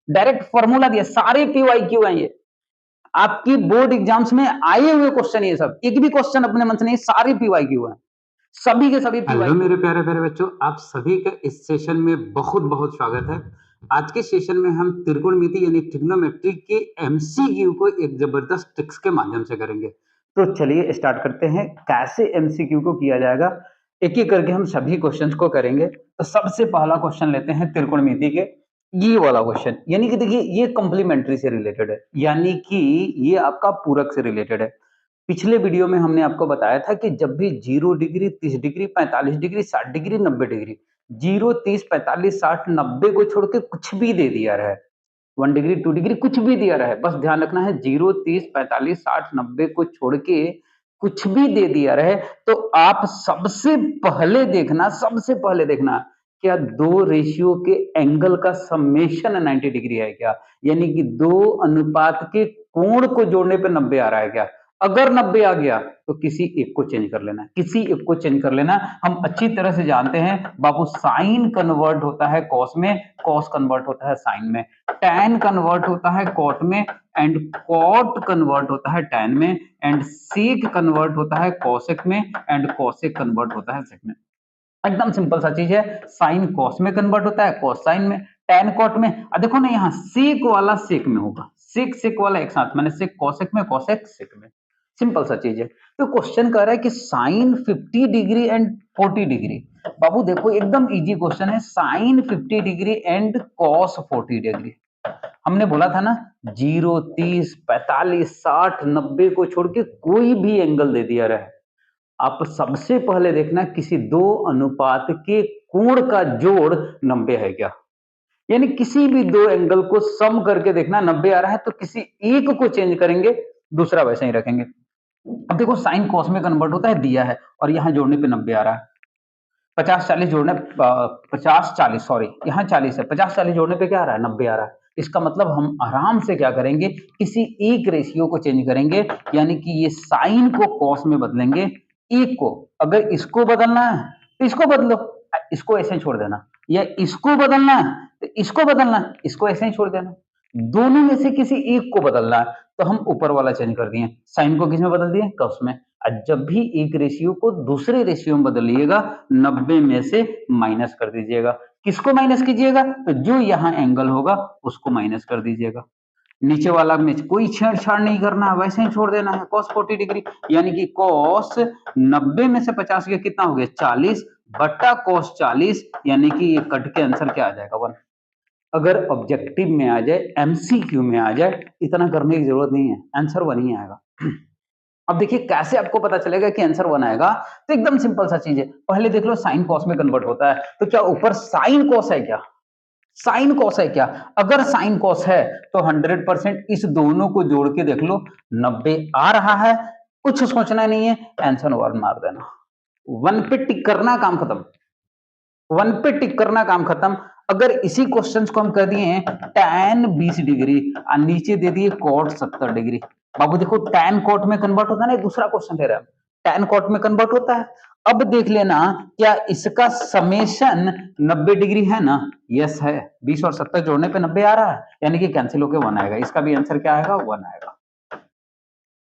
Direct formula दिया, सारे PYQ हैं ये। आपकी बोर्ड एग्जाम्स में आए हुए क्वेश्चन ये सब, एक भी क्वेश्चन अपने मन से नहीं, सारे PYQ हैं, सभी के सभी हेलो PYQ। मेरे प्यारे प्यारे बच्चों, आप सभी का इस सेशन में बहुत बहुत स्वागत है। आज के सेशन में हम त्रिकोणमिति यानी ट्रिग्नोमेट्री के MCQ को एक जबरदस्त ट्रिक्स के माध्यम से करेंगे। तो चलिए स्टार्ट करते हैं, कैसे MCQ को किया जाएगा, एक एक करके हम सभी क्वेश्चंस को करेंगे। तो सबसे पहला क्वेश्चन लेते हैं त्रिकोणमिति के, ये वाला क्वेश्चन, यानी कि देखिए ये कॉम्प्लीमेंट्री से रिलेटेड है, यानी कि ये आपका पूरक से रिलेटेड है। पिछले वीडियो में हमने आपको बताया था कि जब भी 0 degree, 30 degree, 45 degree, 60 degree, 90 degree, 0, 30, 45, 60, 90 को छोड़ के कुछ भी दे दिया रहा है, 1 डिग्री, 2 डिग्री, कुछ भी दिया रहा है, बस ध्यान रखना है 0, 30, 45, 60, 90 को छोड़ के कुछ भी दे दिया रहे, तो आप सबसे पहले देखना क्या दो रेशियो के एंगल का समेशन 90 डिग्री है क्या, यानी कि दो अनुपात के कोण को जोड़ने पे 90 आ रहा है क्या। अगर 90 आ गया तो किसी एक को चेंज कर लेना, किसी एक को चेंज कर लेना। हम अच्छी तरह से जानते हैं बाबू, साइन कन्वर्ट होता है कॉस में, कॉस कन्वर्ट होता है साइन में, टैन कन्वर्ट होता है कॉट में, एंड कॉट कन्वर्ट होता है टैन में, एंड सेक कन्वर्ट होता है कॉसेक में, एंड कॉसेक कन्वर्ट होता है सेक में। एकदम सिंपल सा चीज है, साइन कॉस में कन्वर्ट होता है, कॉस साइन में, टैन कॉट में। देखो ना यहाँ सेक वाला सेक में होगा, सेक सेक वाला एक साथ, मैंने सेक कॉसेक में, कॉसेक सेक में। सिंपल सा चीज है। तो क्वेश्चन कह रहा है कि साइन 50 डिग्री एंड 40 डिग्री। बाबू देखो एकदम इजी क्वेश्चन है, sine 50 degree and cos 40 degree. हमने बोला था ना 0, 30, 45, 60, 90 को छोड़ के कोई भी एंगल दे दिया रहा है। आप सबसे पहले देखना किसी दो अनुपात के कोण का जोड़ 90 है क्या, यानी किसी भी दो एंगल को सम करके देखना 90 आ रहा है तो किसी एक को चेंज करेंगे, दूसरा वैसे ही रखेंगे। अब देखो साइन कॉस में कन्वर्ट होता है, दिया है और यहाँ जोड़ने पे 90 आ रहा है, 50-40 जोड़ने 50-40 सॉरी यहाँ 40 है, 50-40 जोड़ने पे क्या आ रहा है, 90 आ रहा है। इसका मतलब हम आराम से क्या करेंगे, किसी एक रेशियो को चेंज करेंगे, यानी कि ये साइन को कॉस में बदलेंगे, एक को, अगर इसको बदलना है तो इसको बदलो, इसको ऐसे ही छोड़ देना, या इसको बदलना है तो इसको बदलना है, इसको ऐसे ही छोड़ देना। दोनों में से किसी एक को बदलना है, तो हम ऊपर वाला चेंज कर दिए, साइन को किस में बदल दिए, कॉस में। जब भी एक रेशियो को दूसरे रेशियो में बदलिएगा 90 में से माइनस कर दीजिएगा, किसको माइनस कीजिएगा, तो जो यहाँ एंगल होगा उसको माइनस कर दीजिएगा। नीचे वाला में कोई छेड़छाड़ नहीं करना है, वैसे ही छोड़ देना है, cos 40 डिग्री, यानी कि cos 90 में से 50 के कितना हो गया 40 बट्टा cos 40, यानी कि ये कट के आंसर क्या आ जाएगा 1। अगर ऑब्जेक्टिव में आ जाए, MCQ में आ जाए, इतना करने की जरूरत नहीं है, आंसर 1 ही आएगा। अब देखिए कैसे आपको पता चलेगा कि आंसर 1 आएगा, तो एकदम सिंपल सा चीज है, पहले देख लो साइन कॉस में कन्वर्ट होता है, तो क्या ऊपर साइन कॉस है क्या, साइन कॉस है क्या, अगर साइन कॉस है तो 100% इस दोनों को जोड़ के देख लो, 90 आ रहा है, कुछ सोचना नहीं है, आंसर 1 मार देना, 1 पे टिक करना, काम खत्म, 1 पे टिक करना, काम खत्म। अगर इसी क्वेश्चंस को हम कर दिए tan 20 डिग्री और नीचे दे दिए cot 70 डिग्री, बाबू देखो tan cot में कन्वर्ट होता है ना, दूसरा क्वेश्चन दे रहा है, tan cot में कन्वर्ट होता है। अब देख लेना क्या इसका समेशन 90 डिग्री है ना, यस है, 20 और 70 जोड़ने पे 90 आ रहा है, यानी कि कैंसिल होकर 1 आएगा, इसका भी आंसर क्या आएगा, 1 आएगा।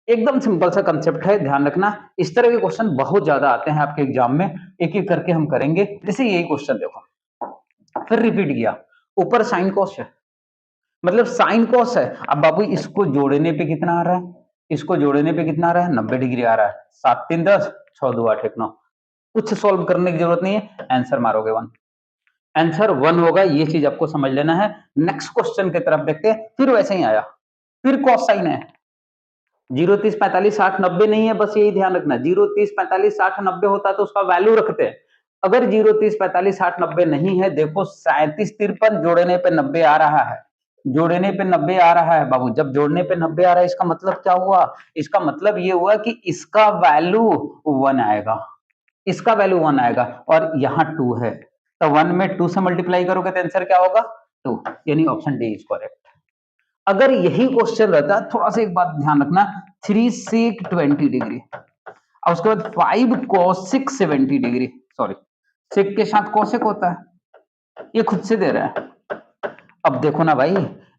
एकदम सिंपल सा कंसेप्ट है, ध्यान रखना। इस तरह के क्वेश्चन बहुत ज्यादा आते हैं आपके एग्जाम में, एक एक करके हम करेंगे। जैसे यही क्वेश्चन देखो, फिर रिपीट किया, ऊपर साइन कॉस है, मतलब साइन कॉस है, अब बाबू इसको जोड़ने पे कितना आ रहा है, इसको जोड़ने पे कितना आ रहा है, 90 डिग्री आ रहा है, 7 3 10, 6 2 8 1 9, कुछ सॉल्व करने की जरूरत नहीं है, आंसर मारोगे 1, आंसर 1 होगा, ये चीज आपको समझ लेना है। नेक्स्ट क्वेश्चन की तरफ देखते हैं, फिर वैसे ही आया, फिर कॉस साइन है, 0 30 45 60 90 नहीं है, बस यही ध्यान रखना, 0 30 45 60 90 होता तो उसका वैल्यू रखते हैं। अगर 0 30 45 60 90 नहीं है, देखो 37 53 जोड़ने पे 90 आ रहा है, जोड़ने पे 90 आ रहा है बाबू, जब जोड़ने पे 90 आ रहा है इसका मतलब क्या हुआ, इसका मतलब ये हुआ कि इसका वैल्यू 1 आएगा, इसका वैल्यू 1 आएगा, और यहाँ 2 है, तो 1 में 2 से मल्टीप्लाई करोगे तो आंसर क्या होगा 2, यानी ऑप्शन डी इज करेक्ट। अगर यही क्वेश्चन रहता, थोड़ा सा एक बात ध्यान रखना, 3 sec 20 डिग्री और उसके बाद 5 cosec 70 डिग्री, सॉरी सेक के साथ कोसेक होता है, ये खुद से दे रहा है, अब देखो ना भाई,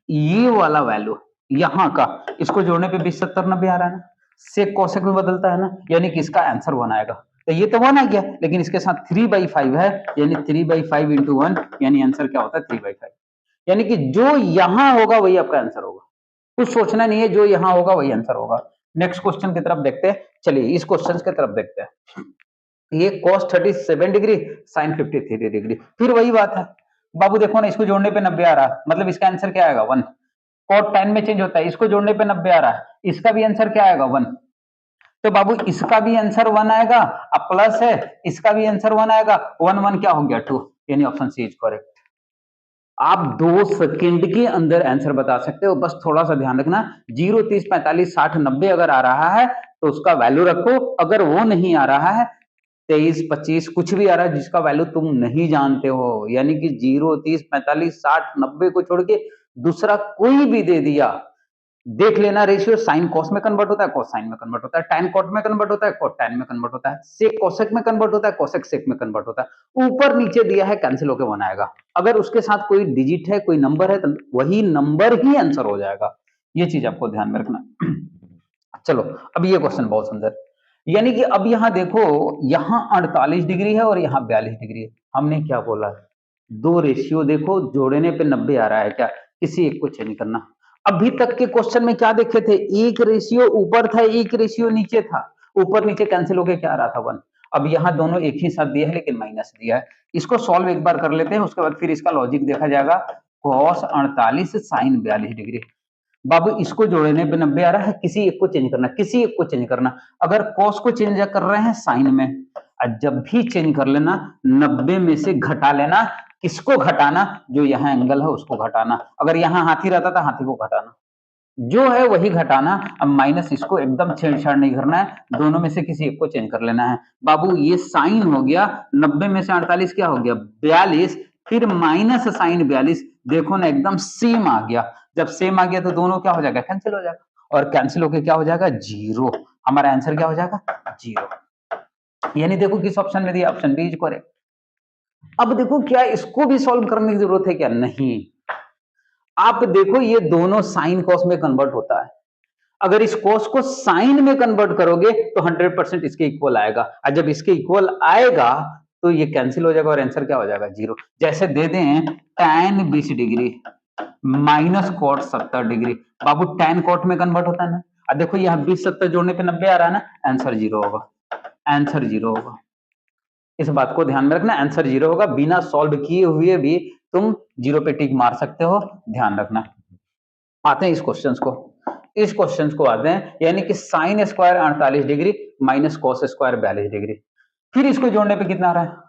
ये वाला वैल्यू यहाँ का, इसको जोड़ने पे 20 70 90 आ रहा है ना, सेक कोसेक में बदलता है ना, यानी कि इसका आंसर 1 आएगा। तो ये तो 1 आ गया, लेकिन इसके साथ 3/5 है, यानी 3/5 इंटू 1, यानी आंसर क्या होता है 3/5। यानी कि जो यहां होगा वही आपका आंसर होगा, कुछ सोचना नहीं है, जो यहां होगा वही आंसर होगा। नेक्स्ट क्वेश्चन की तरफ देखते हैं, चलिए इस क्वेश्चन की तरफ देखते हैं। ये cos 37 डिग्री sin 53 डिग्री, फिर वही बात है बाबू, देखो ना इसको जोड़ने पे 90 आ रहा है, मतलब इसका आंसर क्या आएगा 1। cot tan में चेंज होता है, इसको जोड़ने पे 90 आ रहा है, इसका भी आंसर क्या आएगा 1। तो बाबू इसका भी आंसर 1 आएगा, अब प्लस है, इसका भी आंसर 1 आएगा, 1 1 क्या हो गया 2, यानी ऑप्शन सी इज करेक्ट। आप 2 सेकंड के अंदर आंसर बता सकते हो, बस थोड़ा सा ध्यान रखना, 0 30 45 60 90 अगर आ रहा है तो उसका वैल्यू रखो, अगर वो नहीं आ रहा है 23 25 कुछ भी आ रहा है जिसका वैल्यू तुम नहीं जानते हो, यानी कि 0 30 45 60 90 को छोड़ के दूसरा कोई भी दे दिया, देख लेना रेशियो साइन कॉस में कन्वर्ट होता है, कॉस साइन में कन्वर्ट होता है, टैन कॉट में कन्वर्ट होता है, कॉट टैन में कन्वर्ट होता है, सेक कोसेक में कन्वर्ट होता है, कोसेक सेक में कन्वर्ट होता है। ऊपर नीचे दिया है, कैंसिल होकर 1 आएगा, अगर उसके साथ कोई डिजिट है, कोई नंबर है, तो वही नंबर ही आंसर हो जाएगा। ये चीज आपको ध्यान में रखना। चलो अब ये क्वेश्चन बहुत सुंदर, यानी कि अब यहां देखो, यहां 48 डिग्री है और यहां 42 डिग्री है, हमने क्या बोला है, दो रेशियो देखो, जोड़ने पे 90 आ रहा है क्या, किसी एक को चेंज करना। अभी तक के क्वेश्चन में क्या देखे थे, एक रेशियो ऊपर था, एक रेशियो नीचे था, ऊपर नीचे कैंसिल होके क्या आ रहा था 1। अब यहाँ दोनों एक ही साथ दिया है लेकिन माइनस दिया है, इसको सॉल्व एक बार कर लेते हैं, उसके बाद फिर इसका लॉजिक देखा जाएगा। cos 48 sin 42 डिग्री, बाबू इसको जोड़ने पे 90 आ रहा है, किसी एक को चेंज करना, किसी एक को चेंज करना, अगर cos को चेंज कर रहे हैं साइन में, जब भी चेंज कर लेना 90 में से घटा लेना, किसको घटाना, जो यहाँ एंगल है उसको घटाना, अगर यहाँ हाथी रहता था हाथी को घटाना, जो है वही घटाना। अब माइनस इसको एकदम छेड़छाड़ नहीं करना है, दोनों में से किसी एक को चेंज कर लेना है। बाबू ये साइन हो गया, 90 में से 48 क्या हो गया 42, फिर माइनस साइन 42, देखो ना एकदम सेम आ गया, जब सेम आ गया तो दोनों क्या हो जाएगा कैंसिल हो जाएगा, और कैंसिल होकर क्या हो जाएगा 0, हमारा आंसर क्या हो जाएगा 0। यानी देखो किस ऑप्शन में दिया, ऑप्शन बी इज करेक्ट। अब देखो क्या इसको भी सॉल्व करने की जरूरत है क्या, नहीं, आप देखो ये दोनों साइन कॉस में कन्वर्ट होता है, अगर इस कॉस को साइन में कन्वर्ट करोगे तो 100% इसके इक्वल आएगा, और जब इसके इक्वल आएगा तो ये कैंसिल हो जाएगा और आंसर क्या हो जाएगा 0। जैसे दे दें tan 20 degree minus cot 70 degree, बाबू tan कॉट में कन्वर्ट होता है ना, अब देखो यहाँ 20 70 जोड़ने पे 90 आ रहा है ना, आंसर 0 होगा, आंसर 0 होगा, इस बात को ध्यान में रखना, आंसर 0 होगा, बिना सॉल्व किए हुए भी तुम 0 पे टिक मार सकते हो, ध्यान रखना। आते हैं इस क्वेश्चन को, इस क्वेश्चन को आते हैं, यानी कि sine square 48 degree minus cos square 42 degree, फिर इसको जोड़ने पे कितना आ रहा है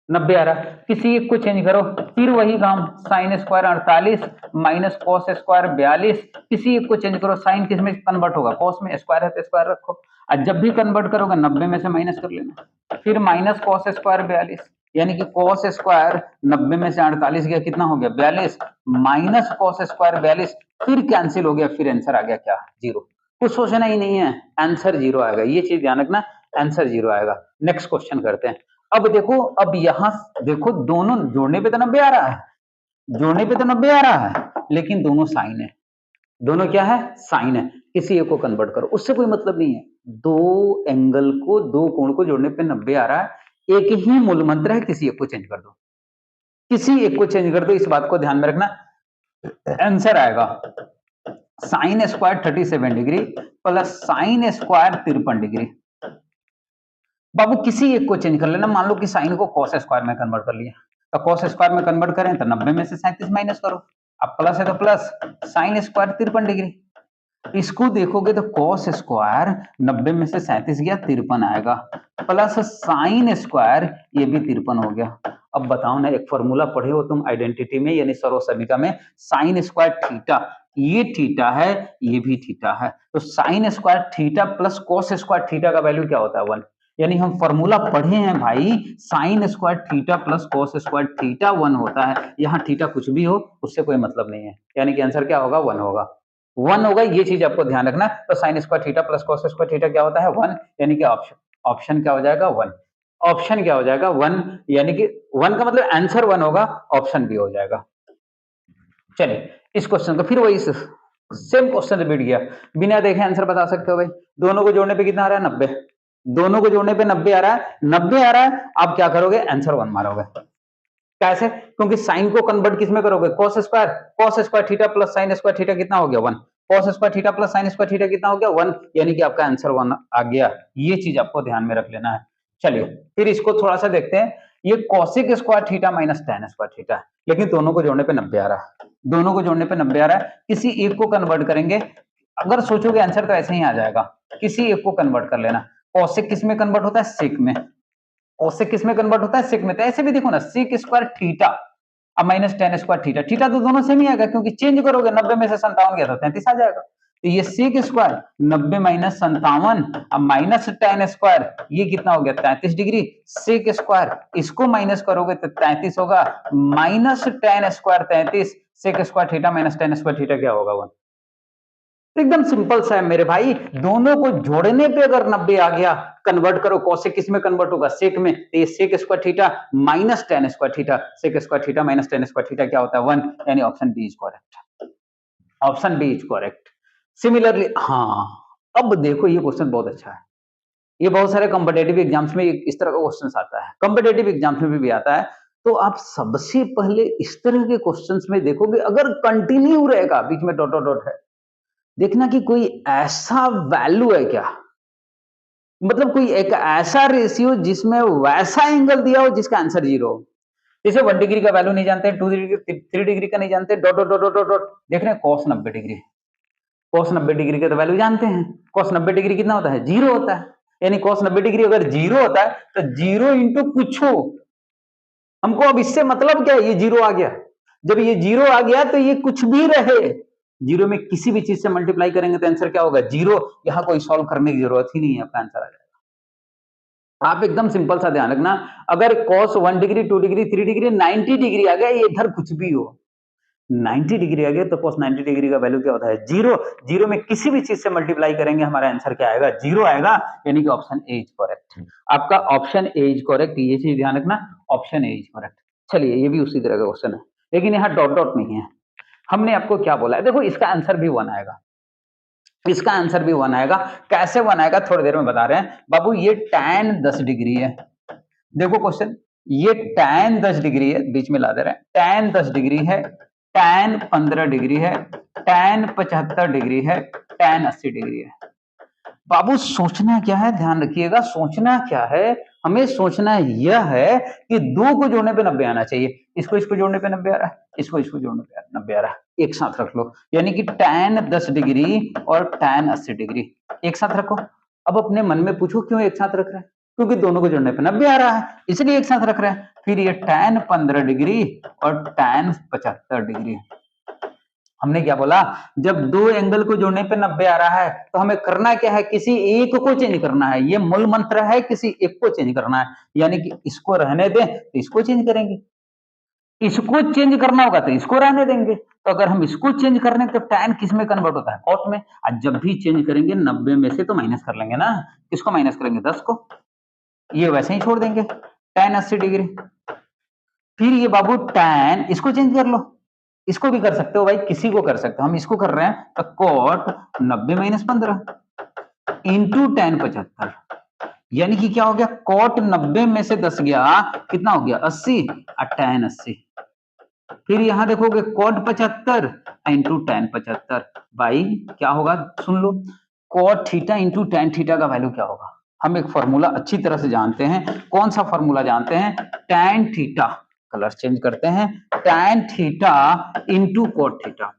90 आ रहा है, किसी एक को चेंज करो, फिर वही काम, sine square 48 minus cos square 42, किसी एक को चेंज करो, साइन किस में कन्वर्ट होगा कॉस में, स्क्वायर है तो स्क्वायर रखो, और जब भी कन्वर्ट करोगे 90 में से माइनस कर लेना, फिर माइनस कॉस स्क्वायर 42, यानी कि कॉस स्क्वायर 90 में से 48 गया कितना हो गया 42, माइनस कॉस स्क्वायर 42, फिर कैंसिल हो गया, फिर आंसर आ गया क्या 0, कुछ सोचना ही नहीं है, आंसर 0 आएगा, ये चीज ध्यान रखना, आंसर 0 आएगा। नेक्स्ट क्वेश्चन करते हैं, अब देखो, अब यहां देखो दोनों जोड़ने पे तो 90 आ रहा है, जोड़ने पे तो 90 आ रहा है, लेकिन दोनों साइन है, दोनों क्या है साइन है, किसी एक को कन्वर्ट करो, उससे कोई मतलब नहीं है, दो एंगल को, दो कोण को जोड़ने पे 90 आ रहा है, एक ही मूल मंत्र है, किसी एक को चेंज कर दो, किसी एक को चेंज कर दो, इस बात को ध्यान में रखना, आंसर आएगा sine square 37 degree plus sine square 53 degree. बाबू किसी एक को चेंज कर लेना, मान लो कि साइन को कॉस स्क्वायर में कन्वर्ट कर लिया, तो कॉस स्क्वायर में कन्वर्ट करें तो 90 में से 37 माइनस करो, अब प्लस है तो प्लस साइन स्क्वायर 53 डिग्री, इसको देखोगे तो कॉस स्क्वायर 90 में से 37 गया 53 आएगा, प्लस साइन स्क्वायर ये भी 53 हो गया। अब बताओ ना, एक फॉर्मूला पढ़े हो तुम आइडेंटिटी में यानी सर्वसमीका में, साइन स्क्वायर थीटा, ये थीटा है ये भी थीटा है, तो sign square theta plus cos square theta का वैल्यू क्या होता है 1, यानी हम फॉर्मूला पढ़े हैं भाई, sign square theta plus cos square theta 1 होता है, यहाँ थीटा कुछ भी हो उससे कोई मतलब नहीं है, यानी कि आंसर क्या होगा 1 होगा, 1 होगा, ये चीज आपको ध्यान रखना। तो sign square theta plus cos square theta क्या होता है 1, यानी कि ऑप्शन ऑप्शन क्या हो जाएगा 1, ऑप्शन क्या हो जाएगा 1, यानी कि 1 का मतलब आंसर 1 होगा, ऑप्शन बी हो जाएगा। चलिए इस क्वेश्चन को फिर वही सेम क्वेश्चन रिपीट किया, बिना देखे आंसर बता सकते हो भाई। दोनों को जोड़ने पे कितना आ रहा है 90, दोनों को जोड़ने पे 90 आ रहा है, 90 आ रहा है। आप क्या करोगे, आंसर 1 मारोगे। कैसे, क्योंकि साइन को कन्वर्ट किस में करोगे, cos square theta plus sine square theta कितना हो गया 1, cos square theta plus sine square theta कितना हो गया 1, यानी कि आपका आंसर 1 आ गया। ये चीज आपको ध्यान में रख लेना है। चलिए फिर इसको थोड़ा सा देखते हैं, ये cosec square theta minus tan square theta, लेकिन दोनों को जोड़ने पे 90 आ रहा है, दोनों को जोड़ने पे 90 आ रहा है। किसी एक को कन्वर्ट करेंगे, अगर सोचोगे आंसर तो ऐसे ही आ जाएगा। किसी एक को कन्वर्ट कर लेना, cosec किस में कन्वर्ट होता है, sec में, cosec किस में कन्वर्ट होता है, sec में। तो ऐसे भी देखो ना, sec स्क्वायर थीटा अब minus tan square theta, theta तो दोनों सेम ही आएगा, क्योंकि चेंज करोगे 90 में से 57 गया तो 33 आ जाएगा। तो ये sec स्क्वायर 90 माइनस 57 अब माइनस tan स्क्वायर, ये कितना हो गया 33 डिग्री। sec स्क्वायर इसको माइनस करोगे तो 33 होगा, minus tan square 33, sec square theta minus tan square theta क्या होगा 1। एकदम सिंपल सा है मेरे भाई, दोनों को जोड़ने पे अगर 90 आ गया, कन्वर्ट करो, cosec किस में कन्वर्ट होगा, sec में, तो ये sec square theta minus tan square theta, sec square theta minus tan square theta क्या होता है 1, यानी option B is correct, option B is correct. Similarly हाँ, अब देखो ये क्वेश्चन बहुत अच्छा है, ये बहुत सारे कॉम्पिटेटिव एग्जाम्स में इस तरह का क्वेश्चन आता है, कॉम्पिटेटिव एग्जाम्स में भी आता है। तो आप सबसे पहले इस तरह के क्वेश्चंस में देखोगे, अगर कंटिन्यू रहेगा, बीच में डॉट डॉट डॉट है, देखना कि कोई ऐसा वैल्यू है क्या, मतलब कोई एक ऐसा रेशियो जिसमें वैसा एंगल दिया हो जिसका आंसर 0 हो। जैसे 1 डिग्री का वैल्यू नहीं जानते, 2 डिग्री 3 डिग्री का नहीं जानते, dot dot dot dot dot देख रहे हैं, cos 90 डिग्री, cos 90 डिग्री का तो वैल्यू जानते हैं, cos 90 डिग्री कितना होता है 0 होता है, यानी cos 90 डिग्री अगर 0 होता है तो 0 इंटू कुछ हो, हमको अब इससे मतलब क्या है, ये 0 आ गया, जब ये 0 आ गया तो ये कुछ भी रहे, 0 में किसी भी चीज से मल्टीप्लाई करेंगे तो आंसर क्या होगा 0, यहां कोई सॉल्व करने की जरूरत ही नहीं है, आपका आंसर आ जाएगा। आप एकदम सिंपल सा ध्यान रखना, अगर cos 1 degree 2 degree 3 degree 90 degree आ गया, ये इधर कुछ भी हो, 90 डिग्री आ गया तो cos 90 डिग्री का वैल्यू क्या होता है 0, 0 में किसी भी चीज से मल्टीप्लाई करेंगे हमारा आंसर क्या आएगा 0 आएगा, यानी कि ऑप्शन ए इज करेक्ट, आपका ऑप्शन ए इज करेक्ट, ये चीज ध्यान रखना, ऑप्शन ए इज करेक्ट। चलिए ये भी उसी तरह का क्वेश्चन है, लेकिन यहाँ डॉट डॉट नहीं है, हमने आपको क्या बोला है, देखो इसका आंसर भी 1 आएगा, इसका आंसर भी 1 आएगा, कैसे 1 आएगा थोड़ी देर में बता रहे हैं बाबू। ये tan 10 डिग्री है, देखो क्वेश्चन, ये tan 10 डिग्री है, बीच में ला दे रहे हैं, tan 10 डिग्री है, tan 15 डिग्री है, tan 75 डिग्री है, tan 80 डिग्री है। बाबू सोचना क्या है, ध्यान रखिएगा, सोचना क्या है, हमें सोचना यह है कि 2 को जोड़ने पे 90 आना चाहिए, इसको इसको जोड़ने पे 90 आ रहा है, इसको इसको जोड़ने पे 90 आ रहा है, एक साथ रख लो, यानी कि tan 10 डिग्री और tan 80 डिग्री एक साथ रखो। अब अपने मन में पूछो क्यों एक साथ रख रहे हैं, क्योंकि दोनों को जोड़ने पे 90 आ रहा है, इसलिए एक साथ रख रहे हैं। फिर ये tan 15 डिग्री और tan 75 डिग्री, हमने क्या बोला, जब 2 एंगल को जोड़ने पे 90 आ रहा है तो हमें करना क्या है, किसी एक को चेंज करना है, ये मूल मंत्र है, किसी एक को चेंज करना है, यानी कि इसको रहने दें तो इसको चेंज करेंगे, इसको चेंज करना होगा तो इसको रहने देंगे। तो अगर हम इसको चेंज करने तो tan किस में कन्वर्ट होता है, cot में, और जब भी चेंज करेंगे 90 में से तो माइनस कर लेंगे ना, किसको माइनस करेंगे 10 को, ये वैसे ही छोड़ देंगे tan 80 डिग्री। फिर ये बाबू tan, इसको चेंज कर लो, इसको भी कर सकते हो भाई, किसी को कर सकते हो, हम इसको कर रहे हैं तो cot 90 माइनस 15 इंटू tan 75, यानी कि क्या हो गया, cot 90 में से 10 गया, कितना हो गया 80 और tan 80। फिर यहां देखोगे cot 75 इंटू tan 75, भाई क्या होगा सुन लो, cot theta into tan theta का वैल्यू क्या होगा, हम एक फॉर्मूला अच्छी तरह से जानते हैं, कौन सा फॉर्मूला जानते हैं, tan थीटा, कलर चेंज करते हैं, tan theta into cot theta,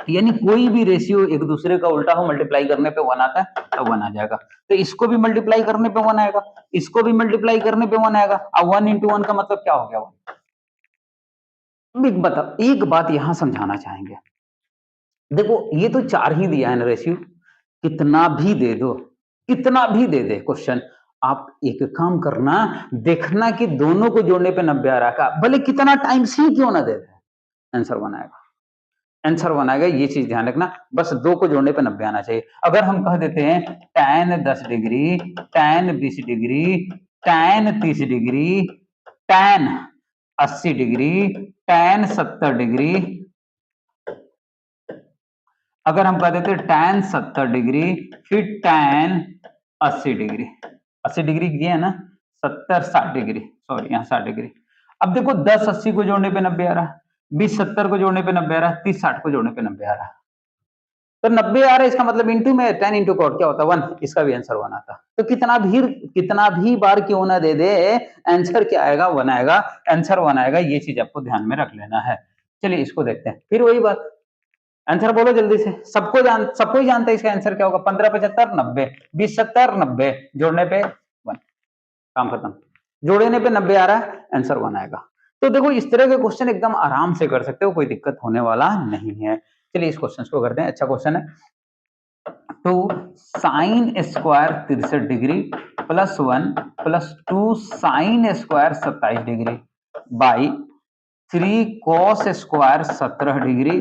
यानी कोई भी रेशियो एक दूसरे का उल्टा हो, मल्टीप्लाई करने पे 1 आता है तो 1 आ जाएगा, तो इसको भी मल्टीप्लाई करने पे 1 आएगा, इसको भी मल्टीप्लाई करने पे 1 आएगा, अब 1 इंटू 1 का मतलब क्या हो गया 1। एक बात यहां समझाना चाहेंगे, देखो ये तो 4 ही दिया है ना रेशियो, कितना भी दे दो, कितना भी दे दे क्वेश्चन, आप एक काम करना, देखना कि दोनों को जोड़ने पे 90 आ रहा है, भले कितना टाइम से क्यों ना दे दे, आंसर 1 आएगा, आंसर 1 आएगा, ये चीज ध्यान रखना, बस 2 को जोड़ने पे 90 आना चाहिए। अगर हम कह देते हैं tan 10 degree, tan 20 degree, tan 30 degree, tan 80 degree, tan 70 degree, अगर हम कह देते tan 70 डिग्री फिर tan 80 डिग्री, 80 डिग्री किया है ना, 70 60 डिग्री, सॉरी यहाँ 60 डिग्री। अब देखो 10 80 को जोड़ने पे 90 आ रहा है, 20 70 को जोड़ने पे 90 आ रहा है, 30 60 को जोड़ने पे 90 आ रहा है। तो 90 आ रहा है, इसका मतलब इंटू में 10 इंटू कॉट क्या होता है 1, इसका भी आंसर 1 आता। तो कितना भी बार क्यों ना दे दे, आंसर क्या आएगा 1 आएगा, आंसर 1 आएगा, ये चीज आपको ध्यान में रख लेना है। चलिए इसको देखते हैं, फिर वही बात, आंसर बोलो जल्दी से, सबको ही जानता है इसका आंसर क्या होगा, 15 75 90, 20 70 90, जोड़ने पे 1, काम खत्म। जोड़ने पे 90 आ रहा है, आंसर 1 आएगा। तो देखो इस तरह के क्वेश्चन एकदम आराम से कर सकते हो, कोई दिक्कत होने वाला नहीं है। चलिए इस क्वेश्चन को करते हैं, अच्छा क्वेश्चन है। तो sine square 63 degree plus 1 plus 2 sine square 27 degree by 3 cos square 17 degree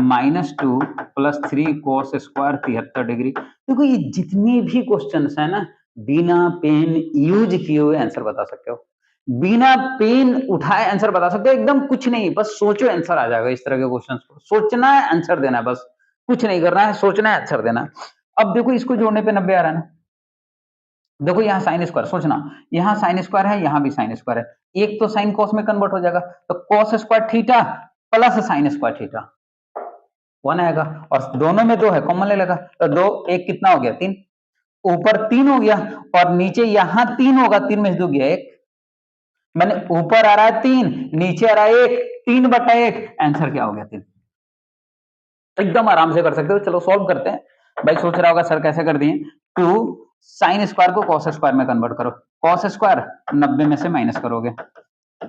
minus 2 plus 3 cos square 73 degree. देखो ये जितने भी क्वेश्चंस है ना, बिना पेन यूज किए हुए आंसर बता सकते हो, बिना पेन उठाए आंसर बता सकते हो, एकदम कुछ नहीं, बस सोचो आंसर आ जाएगा। इस तरह के क्वेश्चंस को सोचना है, आंसर देना है, बस कुछ नहीं करना है, सोचना है, आंसर देना है। अब देखो इसको जोड़ने पे 90 आ रहा है ना, देखो यहाँ साइन स्क्वायर, सोचना यहाँ साइन स्क्वायर है, यहाँ भी साइन स्क्वायर है, एक तो साइन कॉस में कन्वर्ट हो जाएगा, तो cos square theta plus sine square theta 1 आएगा, और दोनों में 2 है, कॉमन ले लेगा, तो 2 1 कितना हो गया 3, ऊपर 3 हो गया, और नीचे यहाँ 3 होगा, 3 में से 2 गया 1, मैंने ऊपर आ रहा है 3, नीचे आ रहा है 1, 3/1, आंसर क्या हो गया 3। एकदम आराम से कर सकते हो। चलो सॉल्व करते हैं। भाई सोच रहा होगा सर कैसे कर दिए, 2 साइन स्क्वायर को कॉस स्क्वायर में कन्वर्ट करो, कॉस स्क्वायर 90 में से माइनस करोगे,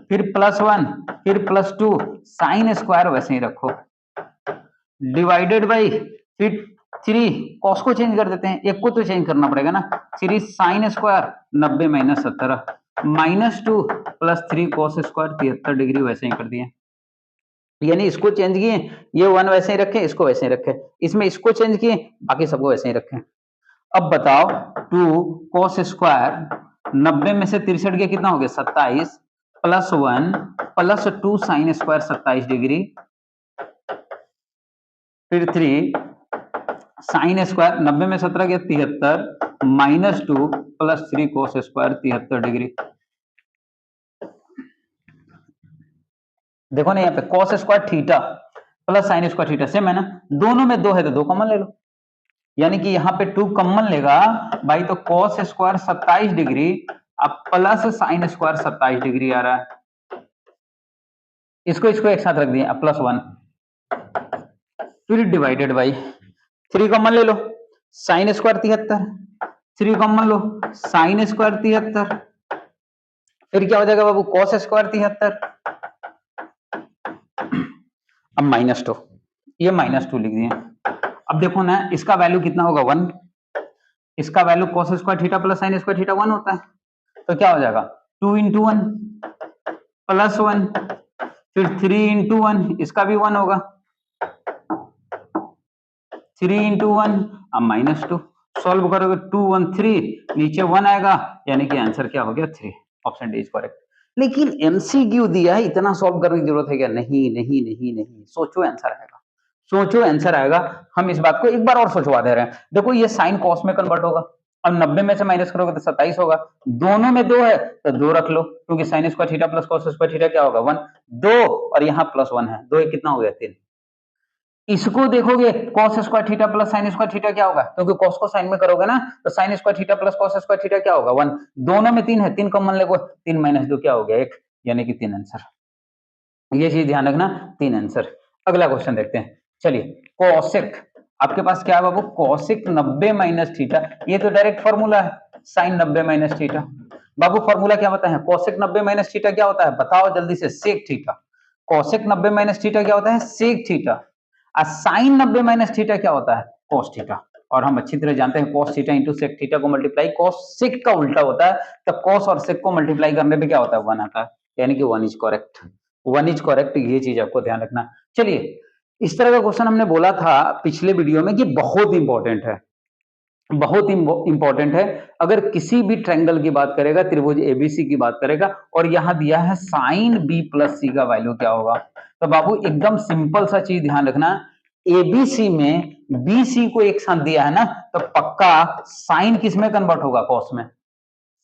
फिर +1 फिर +2 साइन स्क्वायर वैसे ही रखो, डिवाइडेड बाई फिर 3 कॉस को चेंज कर देते हैं, एक को तो चेंज करना पड़ेगा ना, 3 sine square 90 minus 17 -2 plus 3 cos square 73 degree वैसे ही कर दिए, यानी इसको चेंज किए, ये 1 वैसे ही रखे, इसको वैसे ही रखे, इसमें इसको चेंज किए, बाकी सबको वैसे ही रखे। अब बताओ 2 cos स्क्वायर 90 में से 63 के कितना हो गया 27 +1 +2 साइन स्क्वायर 27 डिग्री, फिर 3 साइन स्क्वायर 90 में 17 गया 73 -2 प्लस 3 cos स्क्वायर 73 डिग्री। देखो ना यहाँ पे cos square theta plus sine square theta same है ना, दोनों में 2 है तो 2 कॉमन ले लो, यानी कि यहाँ पे 2 कॉमन लेगा भाई, तो cos स्क्वायर 27 डिग्री अब प्लस साइन स्क्वायर 27 डिग्री आ रहा है, इसको एक साथ रख दिए, अब +1 फिर डिवाइडेड बाई 3 कॉमन ले लो, साइन स्क्वायर 73, 3 कॉमन लो साइन स्क्वायर 73, फिर क्या हो जाएगा बाबू cos स्क्वायर 73, अब -2, ये -2 लिख दिए। अब देखो ना इसका वैल्यू कितना होगा 1, इसका value cos square theta plus sine square theta 1 होता है, तो क्या हो जाएगा 2 × 1 +1 फिर 3 × 1, इसका भी 1 होगा, 3 × 1 अब -2, सॉल्व करोगे 2 1 3, नीचे 1 आएगा, यानी कि आंसर क्या हो गया 3, ऑप्शन डी इज करेक्ट। लेकिन एमसीक्यू दिया है, इतना सॉल्व करने की जरूरत है क्या, नहीं नहीं नहीं नहीं, सोचो आंसर आएगा, सोचो आंसर आएगा। हम इस बात को एक बार और सोचवा दे रहे हैं, देखो ये साइन कॉस में कन्वर्ट होगा, अब 90 में से माइनस करोगे तो 27 होगा, दोनों में 2 है तो 2 रख लो, क्योंकि sign square theta plus cos square theta क्या होगा 1, 2 और यहाँ +1 है, 2 कितना हो गया 3। इसको देखोगे cos square theta plus sine square theta क्या होगा, क्योंकि cos को साइन में करोगे ना, तो sign square theta plus cos square theta क्या होगा 1, दोनों में 3 है, 3 कॉमन लेगो, 3 - 2 क्या हो गया 1, यानी कि 3 आंसर, ये चीज ध्यान रखना 3 आंसर। अगला क्वेश्चन देखते हैं, चलिए कोसेक, आपके पास क्या है बाबू कोसेक 90 - थीटा, ये तो डायरेक्ट फॉर्मूला है, साइन 90 - थीटा, बाबू फॉर्मूला क्या बताए, कोसेक 90 - थीटा क्या होता है बताओ जल्दी से, सेक थीटा, कोसेक 90 - थीटा क्या होता है सेक थीटा, साइन 90 - थीटा क्या होता है cos थीटा, और हम अच्छी तरह जानते हैं cos theta into sec theta को मल्टीप्लाई cos सेक का उल्टा होता है, तो cos और सेक को मल्टीप्लाई करने पे क्या होता है 1 आता है, यानी कि 1 इज करेक्ट, 1 इज करेक्ट, ये चीज आपको ध्यान रखना। चलिए इस तरह का क्वेश्चन हमने बोला था पिछले वीडियो में कि बहुत इंपॉर्टेंट है, बहुत इंपॉर्टेंट है, अगर किसी भी ट्रायंगल की बात करेगा, त्रिभुज एबीसी की बात करेगा, और यहां दिया है साइन बी प्लस सी का वैल्यू क्या होगा, तो बाबू एकदम सिंपल सा चीज ध्यान रखना, एबीसी में बीसी को एक साथ दिया है ना, तो पक्का साइन किस में कन्वर्ट होगा? कॉस में।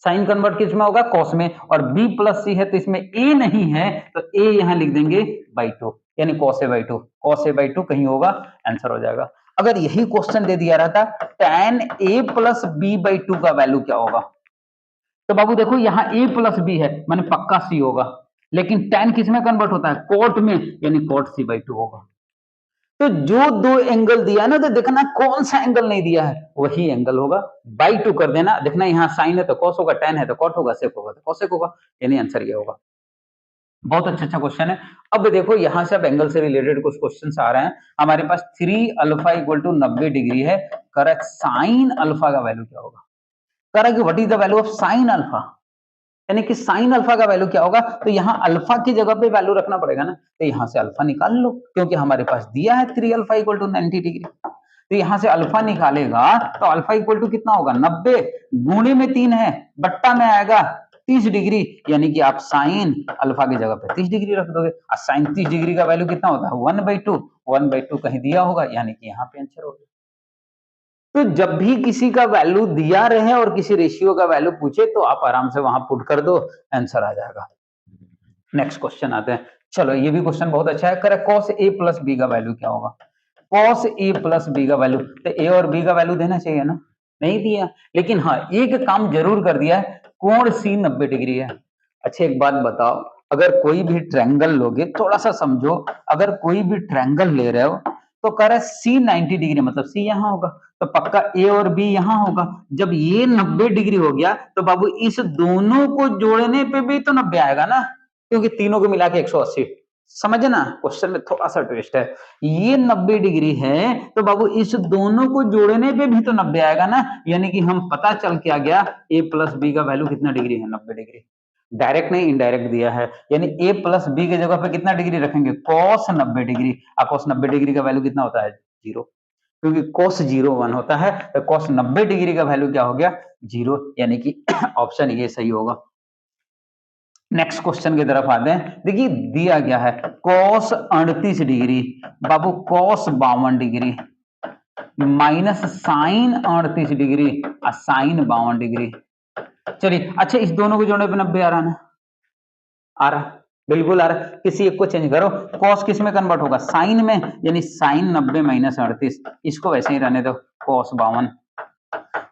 साइन कन्वर्ट किस में होगा? कॉस में। और बी प्लस सी है तो इसमें ए नहीं है, तो ए यहां लिख देंगे बाई 2, यानी cos A by 2। Cos A by 2 कहीं होगा, आंसर हो जाएगा। अगर यही क्वेश्चन दे दिया रहता tan a plus B by 2 का वैल्यू क्या होगा, तो बाबू देखो यहाँ a प्लस बी है, माने पक्का c होगा। लेकिन tan किस में कन्वर्ट होता है? कोट में, यानी कोट c बाई 2 होगा। तो जो दो एंगल दिया है ना, तो देखना कौन सा एंगल नहीं दिया है, वही एंगल होगा। बाई 2 कर देना, देखना यहाँ साइन है तो कॉस होगा, tan है तो कॉट होगा, सेक होगा तो कॉसेक होगा, यानी आंसर ये होगा। बहुत अच्छा क्वेश्चन है। अब देखो यहाँ से अब एंगल से रिलेटेड कुछ क्वेश्चंस आ रहे हैं। हमारे पास 3 अल्फा इक्वल टू 90 डिग्री है। करेक्ट, साइन अल्फा का वैल्यू क्या होगा? Correct, what is the value of sine alpha, यानी कि साइन अल्फा का वैल्यू क्या होगा? तो यहाँ अल्फा की जगह पे वैल्यू रखना पड़ेगा ना, तो यहाँ से अल्फा निकाल लो, क्योंकि हमारे पास दिया है 3 अल्फा इक्वल टू 90 डिग्री। तो यहाँ से अल्फा निकालेगा तो अल्फा इक्वल टू कितना होगा? 90 गुणे में 3 है, बट्टा में आएगा 30 डिग्री, यानी कि आप साइन अल्फा की जगह पे 30 डिग्री रख दोगे। और साइन 30 डिग्री का वैल्यू कितना होता है? 1/2। 1/2 कहीं दिया होगा, यानी कि यहाँ पे आंसर होगा। तो जब भी किसी का वैल्यू दिया रहे और किसी रेशियो का वैल्यू पूछे तो आप आराम से वहां पुट कर दो, आंसर आ जाएगा। नेक्स्ट क्वेश्चन आते हैं। चलो ये भी क्वेश्चन बहुत अच्छा है। Correct, cos a plus B का वैल्यू क्या होगा? cos a प्लस बी का वैल्यू, तो a और b का वैल्यू देना चाहिए ना, नहीं दिया। लेकिन हाँ, एक काम जरूर कर दिया है, कोण c 90 डिग्री है। अच्छा एक बात बताओ, अगर कोई भी ट्रायंगल लोगे, थोड़ा सा समझो, अगर कोई भी ट्रायंगल ले रहे हो तो कह रहा है c 90 डिग्री, मतलब c यहाँ होगा, तो पक्का a और b यहाँ होगा। जब ये 90 डिग्री हो गया तो बाबू इस दोनों को जोड़ने पे भी तो 90 आएगा ना, क्योंकि तीनों को मिला के 180। समझना, क्वेश्चन में थोड़ा सा ट्विस्ट है। ये 90 डिग्री है तो बाबू इस दोनों को जोड़ने पे भी तो 90 आएगा ना, यानी कि हम पता चल के आ गया a प्लस बी का वैल्यू कितना डिग्री है? 90 डिग्री। डायरेक्ट नहीं, इनडायरेक्ट दिया है, यानी a प्लस बी की जगह पे कितना डिग्री रखेंगे? cos 90 degree. और cos 90 डिग्री का वैल्यू कितना होता है? 0, क्योंकि cos 0 1 होता है, तो cos 90 डिग्री का वैल्यू क्या हो गया? 0, यानी कि ऑप्शन ये सही होगा। नेक्स्ट क्वेश्चन की तरफ आते हैं। देखिए दिया गया है cos 38 डिग्री, बाबू cos 52 degree minus sine 38 degree और साइन 52 डिग्री। चलिए अच्छा, इस दोनों को जोड़ने पे 90 आ रहा है ना? आ रहा, बिल्कुल आ रहा। किसी एक को चेंज करो, cos किस में कन्वर्ट होगा? साइन में, यानी साइन 90 माइनस 38। इसको वैसे ही रहने दो, cos 52।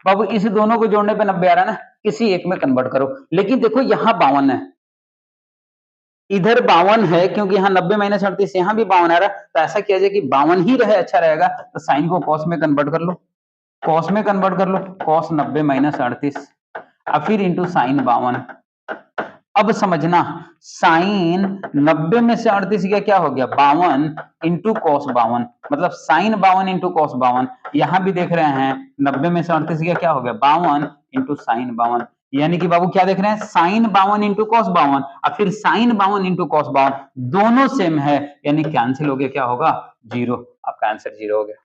बाबू इस दोनों को जोड़ने पे 90 आ रहा है ना, किसी एक में कन्वर्ट करो। लेकिन देखो यहाँ 52 है, इधर 52 है, क्योंकि यहाँ 90 माइनस 38, यहाँ भी 52 आ रहा है, तो ऐसा किया जाए कि 52 ही रहे, अच्छा रहेगा। तो साइन को cos में कन्वर्ट कर लो, cos में कन्वर्ट कर लो, cos 90 माइनस 38 और फिर इंटू साइन 52। अब समझना, साइन 90 में से 38 गया, क्या हो गया? 52 इंटू कॉस 52, मतलब साइन 52 इंटू कॉस 52। यहां भी देख रहे हैं 90 में से 38 गया, क्या हो गया? 52 इंटू साइन 52, यानी कि बाबू क्या देख रहे हैं? साइन 52 इंटू कॉस 52 और फिर साइन 52 इंटू कॉस 52, दोनों सेम है, यानी कैंसिल हो गया, क्या होगा? 0। आपका आंसर 0 हो गया,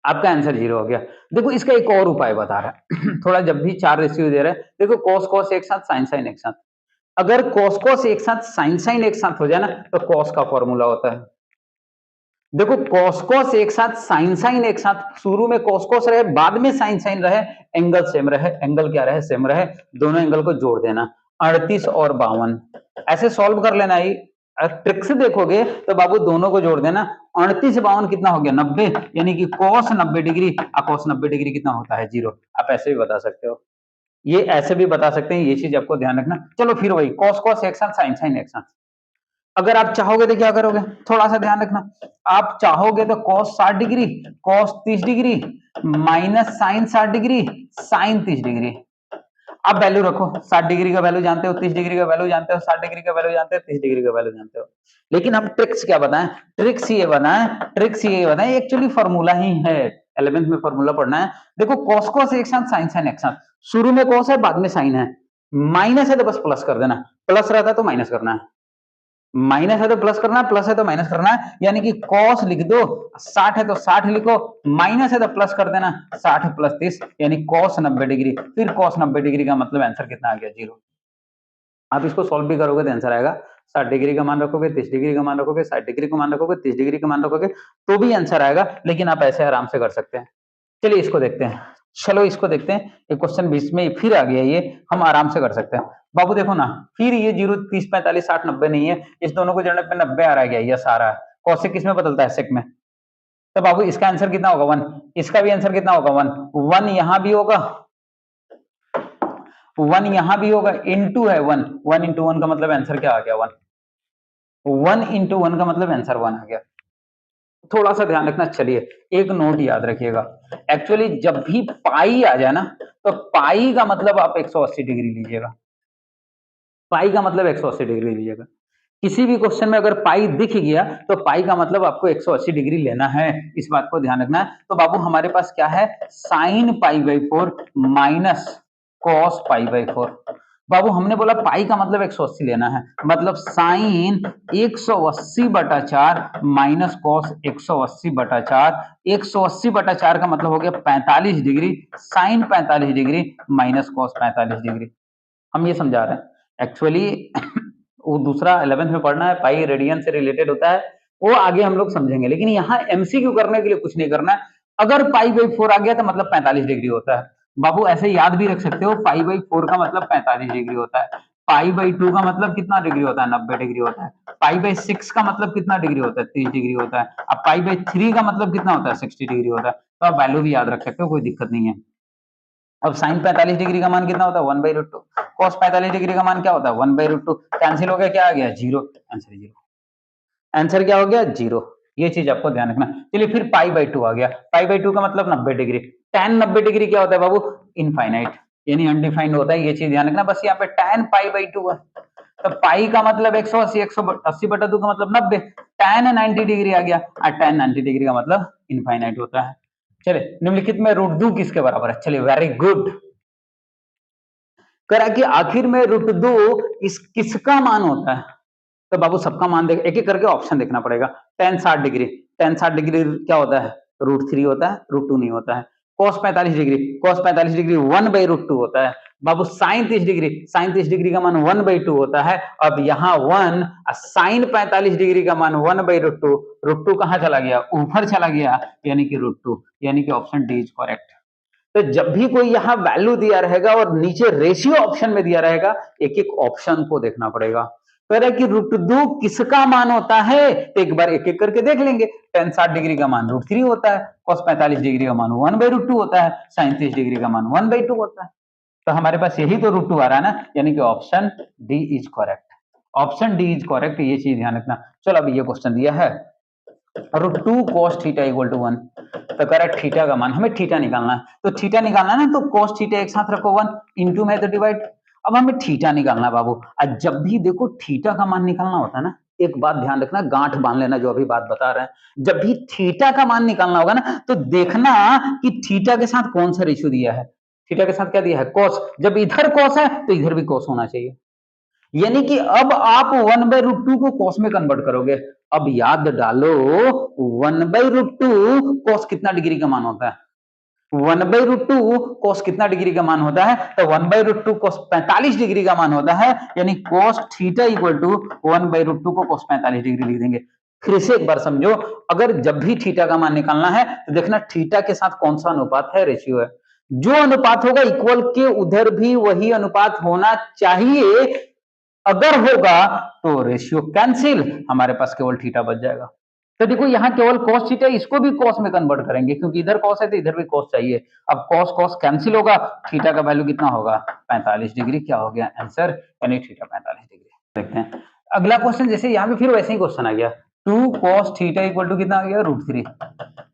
आपका आंसर 0 हो गया। देखो इसका एक और उपाय बता रहा है थोड़ा, जब भी 4 रेशियो दे रहे हैं, देखो cos cos एक साथ, sin sin एक साथ। अगर cos cos एक साथ, sin sin एक साथ हो जाए ना, तो cos का फॉर्मूला होता है। देखो cos cos एक साथ, sin sin एक साथ, शुरू में cos cos रहे, बाद में sin sin रहे, एंगल सेम रहे, एंगल क्या रहे? सेम रहे, दोनों एंगल को जोड़ देना, 38 और 52 ऐसे सॉल्व कर लेना। ही ट्रिक से देखोगे तो बाबू दोनों को जोड़ देना, 38 52 कितना हो गया? 90, यानी कि cos 90 डिग्री और cos 90 डिग्री कितना होता है? 0। आप ऐसे भी बता सकते हो, ये ऐसे भी बता सकते हैं, ये चीज आपको ध्यान रखना। चलो फिर वही cos cos एक साथ, sin sin एक साथ। अगर आप चाहोगे तो क्या करोगे? थोड़ा सा ध्यान रखना, आप चाहोगे तो cos 60 degree, cos 30 degree minus sine 60 degree, sine 30 degree. आप वैल्यू रखो, 60 डिग्री का वैल्यू जानते हो, 30 डिग्री का वैल्यू जानते हो, 60 डिग्री का वैल्यू जानते हो, 30 डिग्री का वैल्यू जानते हो। लेकिन हम ट्रिक्स क्या बताएं? ट्रिक्स ये बताएं, एक्चुअली फॉर्मूला ही है, 11th में फॉर्मूला पढ़ना है। देखो cos cos एक साथ, sin sin एक साथ, शुरू में cos है, बाद में sin है, माइनस है तो बस प्लस कर देना, प्लस रहता है तो माइनस करना है, माइनस है तो प्लस करना है, प्लस है तो माइनस करना है, यानी कि cos लिख दो, 60 है तो 60 लिखो, माइनस है तो प्लस कर देना, 60 प्लस 30 यानी cos 90 डिग्री। फिर cos 90 डिग्री का मतलब आंसर कितना आ गया? 0। आप इसको सॉल्व भी करोगे तो आंसर आएगा 60 डिग्री का मान रखोगे, 30 डिग्री का मान रखोगे, 60 डिग्री का मान रखोगे, 30 डिग्री का मान रखोगे, तो भी आंसर आएगा, लेकिन आप ऐसे आराम से कर सकते हैं। चलिए इसको देखते हैं। चलो इसको देखते हैं, एक क्वेश्चन बीच में फिर आ गया, ये हम आराम से कर सकते हैं। बाबू देखो ना, फिर ये 0, 30, 45, 60, 90 नहीं है, इस दोनों को जोड़ने पे 90 आ रहा है, यस आ रहा है। कौशिक किस में बदलता है? सेक में। तो बाबू इसका आंसर कितना होगा? 1। इसका भी आंसर कितना होगा? 1। 1 यहां भी होगा, 1 यहां भी होगा, इंटू है 1। 1 इंटू 1 का मतलब आंसर क्या आ गया? 1। 1 इंटू 1 का मतलब आंसर 1 आ गया। थोड़ा सा ध्यान रखना। चलिए एक नोट याद रखिएगा, एक्चुअली जब भी पाई आ जाए ना, तो पाई का मतलब आप 180 डिग्री लीजिएगा। पाई का मतलब 180 डिग्री लीजिएगा। किसी भी क्वेश्चन में अगर पाई दिख गया तो पाई का मतलब आपको 180 डिग्री लेना है, इस बात को ध्यान रखना है। तो बाबू हमारे पास क्या है? Sine pi by 4 minus cos pi by 4। बाबू हमने बोला पाई का मतलब 180 लेना है, मतलब साइन 180/4 माइनस कॉस 180/4। 180/4 का मतलब हो गया 45 degree, sine 45 degree minus cos 45 degree. हम ये समझा रहे हैं एक्चुअली वो दूसरा 11th में पढ़ना है, पाई रेडियन से रिलेटेड होता है, वो आगे हम लोग समझेंगे, लेकिन यहाँ एमसीक्यू करने के लिए कुछ नहीं करना है। अगर पाई बाई 4 आ गया तो मतलब 45 डिग्री होता है। बाबू ऐसे याद भी रख सकते हो, पाई बाई 4 का मतलब 45 डिग्री होता है। पाई बाई 2 का मतलब कितना डिग्री होता है? 90 डिग्री होता है। पाई बाई 6 का मतलब कितना डिग्री होता है? 30 डिग्री होता है। अब पाई बाई 3 का मतलब कितना होता है? 60 डिग्री होता है। तो आप वैल्यू भी याद रख सकते हो, कोई दिक्कत नहीं है। अब साइन 45 डिग्री का मान कितना होता है? 1/√2। कॉस 45 डिग्री का मान क्या होता है? 1/√2। कैंसिल हो गया, क्या आ गया? 0। आंसर 0। आंसर क्या हो गया? 0। ये चीज आपको ध्यान रखना। चलिए फिर पाई बाई 2 आ गया। पाई बाई 2 का मतलब 90 डिग्री। tan 90 डिग्री क्या होता है बाबू? इनफाइनाइट, यानी अनडिफाइंड होता है, ये चीज ध्यान रखना। बस यहाँ पे tan पाई बाई 2 है, तो पाई का मतलब 180, 180/2 का मतलब 90, tan 90 डिग्री आ गया, और tan 90 डिग्री का मतलब इनफाइनाइट होता है। चलिए निम्नलिखित में √2 किसके बराबर है? चलिए वेरी गुड। करा कि आखिर में √2 इस किसका मान होता है? तो बाबू सबका मान देख, एक एक करके ऑप्शन देखना पड़ेगा। tan 60 डिग्री, tan 60 डिग्री क्या होता है? √3 होता है, √2 नहीं होता है। cos 45 डिग्री, cos 45 डिग्री 1/√2 होता है। बाबू sin 30 डिग्री, sin 30 डिग्री का मान 1/2 होता है। अब यहाँ 1, sin 45 डिग्री का मान 1/√2, √2 कहाँ चला गया? ऊपर चला गया, यानी कि √2, यानी कि ऑप्शन डी इज करेक्ट। तो जब भी कोई यहाँ वैल्यू दिया रहेगा और नीचे रेशियो ऑप्शन में दिया रहेगा, एक एक ऑप्शन को देखना पड़ेगा। कह रहा है कि √2 किसका मान होता है? तो एक बार एक एक करके देख लेंगे। tan 60 डिग्री का मान √3 होता है, cos 45 डिग्री का मान 1/√2 होता है, sin 30 डिग्री का मान 1/2 होता है। तो हमारे पास यही तो √2 आ रहा है ना, यानी कि option D is correct. Option D is correct, ये चीज ध्यान रखना। चलो अब ये क्वेश्चन दिया है, √2 cos थीटा इक्वल टू 1। तो कह रहा है थीटा का मान, हमें थीटा निकालना है, तो थीटा निकालना है ना, तो cos थीटा एक साथ रखो 1 इंटू में तो डिवाइड। अब हमें थीटा निकालना है बाबू। आज जब भी देखो थीटा का मान निकालना होता है ना, एक बात ध्यान रखना, गांठ बांध लेना जो अभी बात बता रहे हैं। जब भी थीटा का मान निकालना होगा ना, तो देखना कि थीटा के साथ कौन सा रेशियो दिया है। थीटा के साथ क्या दिया है? cos। जब इधर cos है तो इधर भी cos होना चाहिए, यानी कि अब आप 1/√2 को cos में कन्वर्ट करोगे। अब याद डालो, 1/√2 cos कितना डिग्री का मान होता है? 1/√2 cos कितना डिग्री का मान होता है? तो 1/√2 cos 45 डिग्री का मान होता है, यानी cos थीटा इक्वल टू 1/√2 को cos 45 डिग्री लिख देंगे। फिर से एक बार समझो, अगर जब भी थीटा का मान निकालना है तो देखना थीटा के साथ कौन सा अनुपात है, रेशियो है। जो अनुपात होगा इक्वल के उधर भी वही अनुपात होना चाहिए। अगर होगा तो रेशियो कैंसिल, हमारे पास केवल थीटा बच जाएगा। तो देखो यहाँ केवल cos थीटा, इसको भी cos में कन्वर्ट करेंगे, क्योंकि इधर cos है तो इधर भी cos चाहिए। अब cos cos कैंसिल होगा, थीटा का वैल्यू कितना होगा? 45 डिग्री। क्या हो गया आंसर? यानी थीटा 45 डिग्री। देखते हैं अगला क्वेश्चन। जैसे यहाँ पे फिर वैसे ही क्वेश्चन आ गया, 2 cos थीटा इक्वल टू कितना आ गया? √3।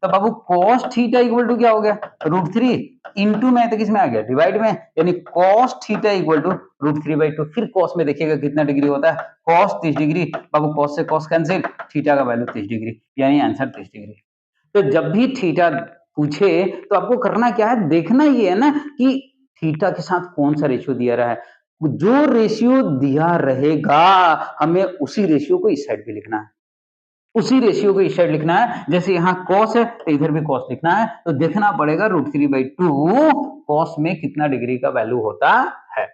तो बाबू cos थीटा इक्वल टू क्या हो गया? √3 इंटू में तो किसमें आ गया? डिवाइड में, यानी cos थीटा इक्वल टू √3/2। फिर cos में देखिएगा कितना डिग्री होता है? cos 30 degree. बाबू cos से cos कैंसिल, थीटा का वैल्यू 30 डिग्री, यानी आंसर 30 डिग्री। तो जब भी थीटा पूछे तो आपको करना क्या है? देखना ये है ना कि थीटा के साथ कौन सा रेशियो दिया रहा है। जो रेशियो दिया रहेगा हमें उसी रेशियो को इस साइड पे लिखना है, उसी रेशियो को इस साइड लिखना है। जैसे यहाँ cos है तो इधर भी cos लिखना है, तो देखना पड़ेगा √3/2 cos में कितना डिग्री का वैल्यू होता है।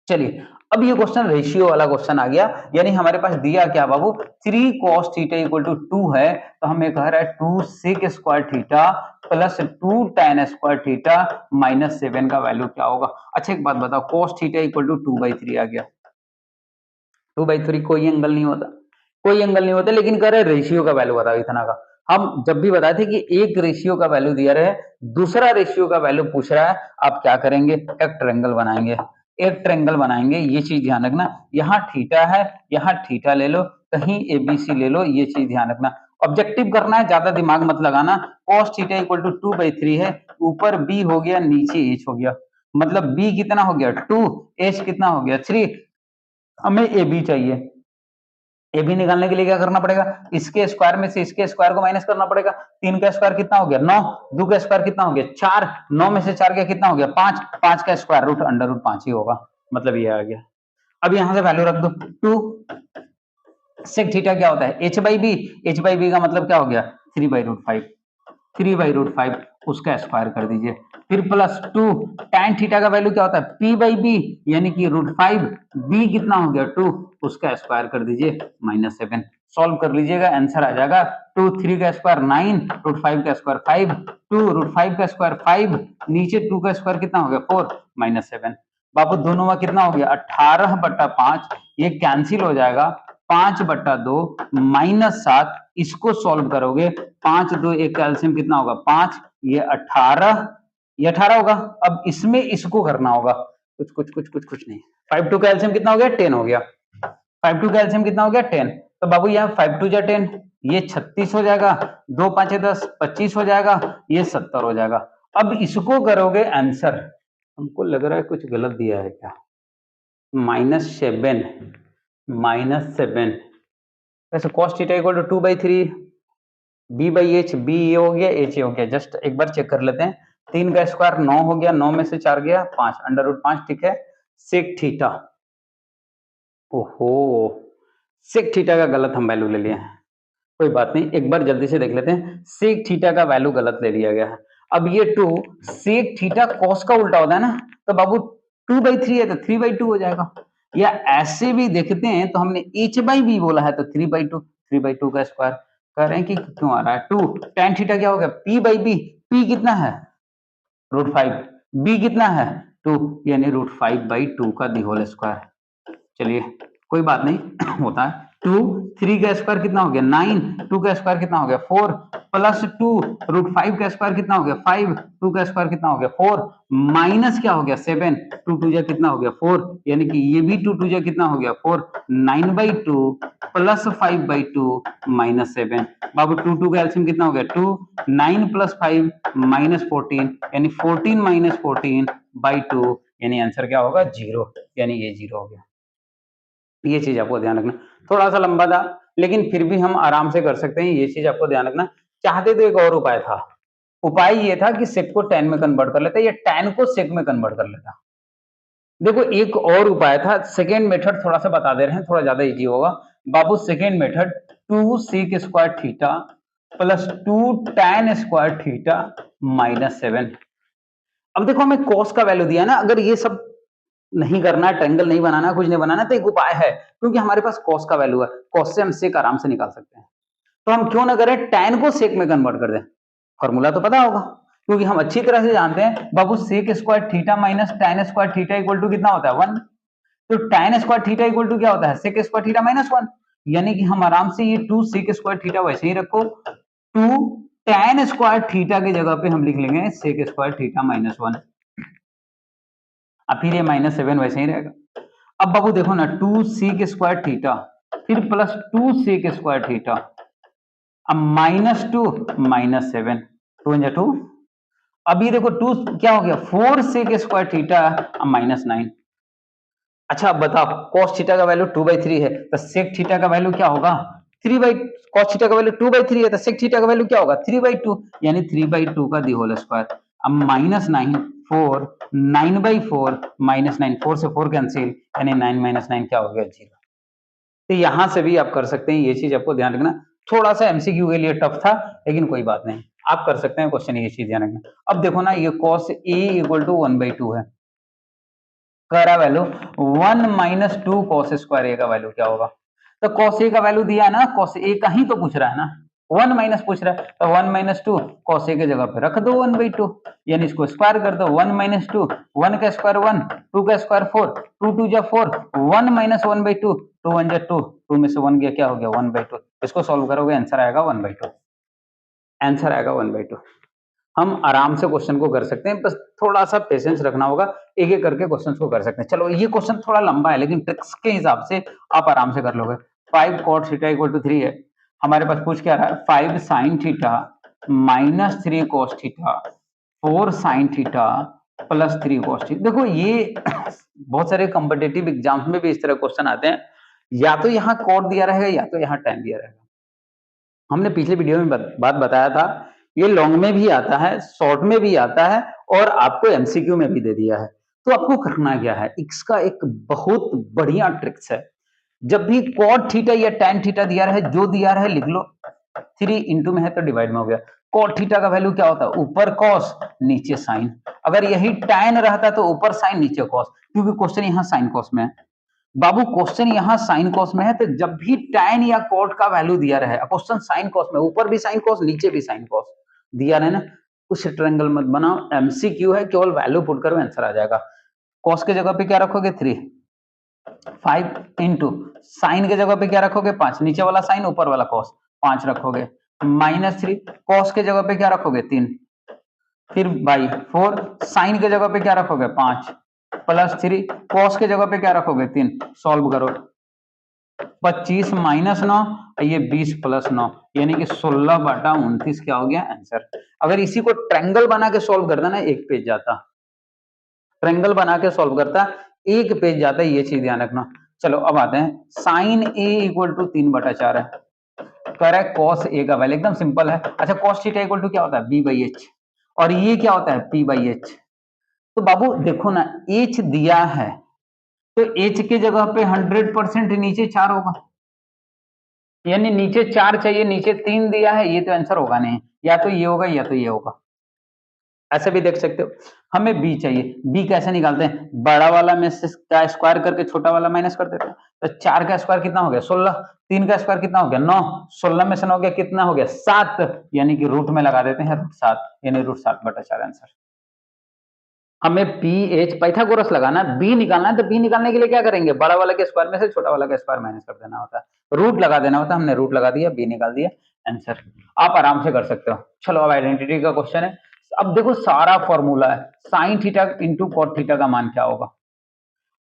चलिए अब ये क्वेश्चन रेशियो वाला क्वेश्चन आ गया, यानी हमारे पास दिया क्या बाबू, 3 cos थीटा इक्वल टू 2 है, तो हमें कह रहा है 2 sec square theta plus 2 tan square theta minus 7 का वैल्यू क्या होगा। अच्छा एक बात बताओ, cos थीटा इक्वल टू 2/3 आ गया, 2/3 कोई एंगल नहीं होता, कोई एंगल नहीं होता, लेकिन कह रहे रेशियो का वैल्यू बताओ इतना का। हम जब भी बताए थे कि एक रेशियो का वैल्यू दिया रहे, दूसरा रेशियो का वैल्यू पूछ रहा है, आप क्या करेंगे, एक ट्रायंगल बनाएंगे, एक ट्रायंगल बनाएंगे, ये चीज ध्यान रखना, यहाँ थीटा है, यहाँ थीटा ले लो, कहीं एबीसी ले लो, ये चीज ध्यान रखना, ऑब्जेक्टिव करना है, ज्यादा दिमाग मत लगाना। cos थीटा इक्वल टू 2/3 है, ऊपर b हो गया, नीचे h हो गया, मतलब b कितना हो गया 2, h कितना हो गया 3, हमें ए बी चाहिए। ए बी निकालने के लिए क्या करना पड़ेगा, इसके स्क्वायर में से इसके स्क्वायर को माइनस करना पड़ेगा। 3 का स्क्वायर कितना हो गया 9, 2 का स्क्वायर कितना हो गया 4, 9 में से 4 का कितना हो गया 5, 5 का स्क्वायर रूट अंडर रूट 5 ही होगा, मतलब ये आ गया। अब यहां से वैल्यू रख दो 2 सेक थीटा क्या होता है h by B, h by B का मतलब क्या हो गया 3/√5, 3/√5 उसका स्क्वायर कर दीजिए, फिर प्लस 2 tan थीटा का वैल्यू क्या होता है p बाई बी, यानी कि √5, b कितना हो गया 2, उसका स्क्वायर कर दीजिए -7, सॉल्व कर लीजिएगा, आंसर आ जाएगा 2, 3 का स्क्वायर 9, √5 का स्क्वायर 5, 2 √5 का स्क्वायर 5, नीचे 2 का स्क्वायर कितना हो गया 4 -7। बाबू दोनों में कितना हो गया 18/5, ये कैंसिल हो जाएगा, 5/2 -7, इसको सॉल्व करोगे 5 2 एक कैल्शियम कितना होगा 5, ये 18, ये 18 होगा। अब इसमें इसको करना होगा, कुछ नहीं, 5 2 कैल्शियम कितना हो गया 10 हो गया, 5 2 कैल्शियम कितना हो गया 10, तो बाबू यहाँ 5 2 जा 10, ये 36 हो जाएगा, 2 5 10 25 हो जाएगा, ये 70 हो जाएगा। अब इसको करोगे आंसर, हमको लग रहा है कुछ गलत दिया है क्या, -7, -7, वैसे cos theta equal to 2/3, b by H, B ये हो गया एच ये हो गया, जस्ट एक बार चेक कर लेते हैं, 3 का स्क्वायर 9 हो गया, 9 में से 4 गया 5, अंडर रूट 5, ठीक है, सेक थीटा, ओहो सेक थीटा का गलत हम वैल्यू ले लिए हैं, कोई बात नहीं, एक बार जल्दी से देख लेते हैं, सेक थीटा का वैल्यू गलत ले लिया गया है। अब ये 2 सेक थीटा कॉस का उल्टा होता है ना, तो बाबू 2/3 है तो 3/2 हो जाएगा, या ऐसे भी देखते हैं तो हमने h बाई बी बोला है तो 3/2, 3/2 का स्क्वायर, कह रहे हैं कि क्यों आ रहा है 2, tan थीटा क्या हो गया p बाई बी, p कितना है √5, b कितना है 2, यानी √5/2 का दी होल स्क्वायर। चलिए कोई बात नहीं होता है, 2 3 का स्क्वायर कितना हो गया 9, 2 का स्क्वायर कितना हो गया 4, प्लस 2 √5 का स्क्वायर कितना हो गया 5, 2 का स्क्वायर कितना हो गया 4, माइनस क्या हो गया 7, 2 2 जा कितना हो गया 4, यानी कि ये भी 2 2 जा कितना हो गया 4, 9/2 प्लस 5/2 -7, बाबू 2 2 का एलसीएम कितना हो गया 2, 9 प्लस 5 -14, यानी 14 14/2, यानी आंसर क्या होगा 0, यानी ये 0 हो गया। ये चीज आपको ध्यान रखना, थोड़ा सा लंबा था लेकिन फिर भी हम आराम से कर सकते हैं, ये चीज आपको ध्यान रखना। चाहते तो एक और उपाय था, उपाय ये था कि सेक को tan में कन्वर्ट कर लेता या tan को सेक में कन्वर्ट कर लेता। देखो एक और उपाय था, सेकेंड मेथड थोड़ा सा बता दे रहे हैं, थोड़ा ज्यादा इजी होगा बाबू। Second method 2 sec square theta plus 2 tan square theta -7। अब देखो हमें cos का वैल्यू दिया ना, अगर ये सब नहीं करना है, ट्रायंगल नहीं बनाना, कुछ नहीं बनाना, तो एक उपाय है, क्योंकि हमारे पास cos का वैल्यू है, cos से हम सेक आराम से निकाल सकते हैं, तो हम क्यों ना करें tan को सेक में कन्वर्ट कर दें। फॉर्मूला तो पता होगा, क्योंकि हम अच्छी तरह से जानते हैं बाबू sec square theta minus tan square theta equal to कितना होता है 1, तो tan square theta equal to क्या होता है सेक स्क्वायर थीटा -1, यानी कि हम आराम से ये 2 सेक स्क्वायर थीटा वैसे ही रखो, 2 tan स्क्वायर थीटा की जगह पे हम लिख लेंगे सेक स्क्वायर थीटा -1, अब फिर ये -7 वैसे ही रहेगा। अब बाबू देखो ना 2 सेक स्क्वायर थीटा फिर प्लस 2 सेक स्क्वायर थीटा, अब -2 -7, 2 × 2, अब ये देखो 2 क्या हो गया 4 सेक स्क्वायर थीटा अब -9। अच्छा अब बताओ cos थीटा का वैल्यू 2/3 है तो सेक थीटा का वैल्यू क्या होगा 3 cos थीटा का वैल्यू 2/3 है तो सेक थीटा का वैल्यू क्या होगा 3/2, यानी 3/2 का दी होल स्क्वायर। अब -9 4, 9/4 -9, 4 से 4 कैंसिल, यानी 9 - 9 क्या हो गया 0। तो यहां से भी आप कर सकते हैं, ये चीज आपको ध्यान रखना, थोड़ा सा एमसीक्यू के लिए टफ था लेकिन कोई बात नहीं, आप कर सकते हैं क्वेश्चन, ये चीज ध्यान रखना। अब देखो ना ये cos a = 1/2 है, कह रहा वैल्यू 1 माइनस 2 कॉस स्क्वायर ए का वैल्यू क्या होगा। तो कॉस ए का वैल्यू दिया है ना, कॉस ए का ही तो पूछ रहा है ना, 1 माइनस पूछ रहा है, तो 1 माइनस 2 कॉस ए के जगह पे रख दो 1/2, यानी इसको स्क्वायर कर दो। 1 माइनस 2, 1 का स्क्वायर 1, 2 का स्क्वायर 4, 2 2 जा 4, 1 माइनस 1/2, 2 1 जा 2, 2 में से 1 गया क्या हो गया 1/2। इसको सॉल्व करोगे आंसर आएगा 1/2, आंसर आएगा 1/2। हम आराम से क्वेश्चन को कर सकते हैं, बस थोड़ा सा पेशेंस रखना होगा, एक एक करके क्वेश्चन को कर सकते हैं। चलो ये क्वेश्चन थोड़ा लंबा है लेकिन ट्रिक्स के हिसाब से आप आराम से कर लोगे। 5 cot थीटा इक्वल टू 3 है, हमारे पास पूछ क्या रहा है 5 sin theta minus 3 cos theta 4 sin theta plus 3 cos theta. देखो ये बहुत सारे कॉम्पिटिटिव एग्जाम्स में भी इस तरह क्वेश्चन आते हैं, या तो यहाँ cot दिया रहेगा या तो यहाँ tan दिया रहेगा। हमने पिछले वीडियो में बात बताया था, ये लॉन्ग में भी आता है, शॉर्ट में भी आता है और आपको एमसीक्यू में भी दे दिया है। तो आपको करना क्या है, इसका एक बहुत बढ़िया ट्रिक्स है। जब भी cot थीटा या tan थीटा दिया रहे, जो दिया रहे लिख लो, 3 इंटू में है तो डिवाइड में हो गया। cot थीटा का वैल्यू क्या होता है, ऊपर cos नीचे sin। अगर यही tan रहता तो ऊपर sin नीचे cos, क्योंकि क्वेश्चन यहाँ sin cos में है। बाबू क्वेश्चन यहाँ साइन कॉस में है, तो जब भी tan या cot का वैल्यू दिया रहे, क्वेश्चन साइन कॉस में, ऊपर भी साइन कॉस नीचे भी साइन कॉस दिया रहे ना, कुछ ट्रायंगल मत बनाओ, एमसीक्यू है, केवल वैल्यू पुट करो आंसर आ जाएगा। कॉस के जगह पे क्या रखोगे 3, 5 इंटू साइन के जगह पे क्या रखोगे 5, नीचे वाला साइन ऊपर वाला कॉस 5 रखोगे, माइनस 3 कॉस के जगह पे क्या रखोगे 3, फिर बाई 4 साइन के जगह पे क्या रखोगे 5 प्लस 3 कॉस के जगह पे क्या रखोगे 3। सॉल्व करो, 25 माइनस 9, ये 20 प्लस 9, यानी कि 16/29 क्या हो गया आंसर। अगर इसी को ट्रायंगल बना के सॉल्व करता ना, एक पेज जाता, ट्रायंगल बना के सॉल्व करता एक पेज जाता, ये चीज ध्यान रखना। चलो अब आते हैं, साइन ए इक्वल टू 3/4 है, कह रहा है कॉस ए का वैल्यू, एकदम सिंपल है। अच्छा कॉस थीटा इक्वल टू क्या होता है b/h, और ये क्या होता है p/h। तो बाबू देखो ना, h दिया है तो h के जगह पे 100% नीचे 4 होगा, यानी नीचे 4 चाहिए, नीचे 3 दिया है, ये तो आंसर होगा नहीं, या तो ये होगा या तो ये होगा। ऐसे भी देख सकते हो। हमें b चाहिए, b कैसे निकालते हैं, बड़ा वाला में से का स्क्वायर करके छोटा वाला माइनस कर देते हैं। तो 4 का स्क्वायर कितना हो गया 16, 3 का स्क्वायर कितना हो गया 9, 16 में से 9 गया कितना हो गया 7, यानी कि रूट में लगा देते हैं √7, यानी √7/4 आंसर। हमें पी एच पाइथागोरस लगाना है, बी निकालना है, तो बी निकालने के लिए क्या करेंगे, बड़ा वाला के स्क्वायर में से छोटा वाला का स्क्वायर माइनस कर देना होता है, रूट लगा देना होता है। हमने रूट लगा दिया, बी निकाल दिया आंसर। आप आराम से कर सकते हो। चलो अब आइडेंटिटी का क्वेश्चन है। अब देखो सारा फॉर्मूला है, sine theta into cot theta का मान क्या होगा।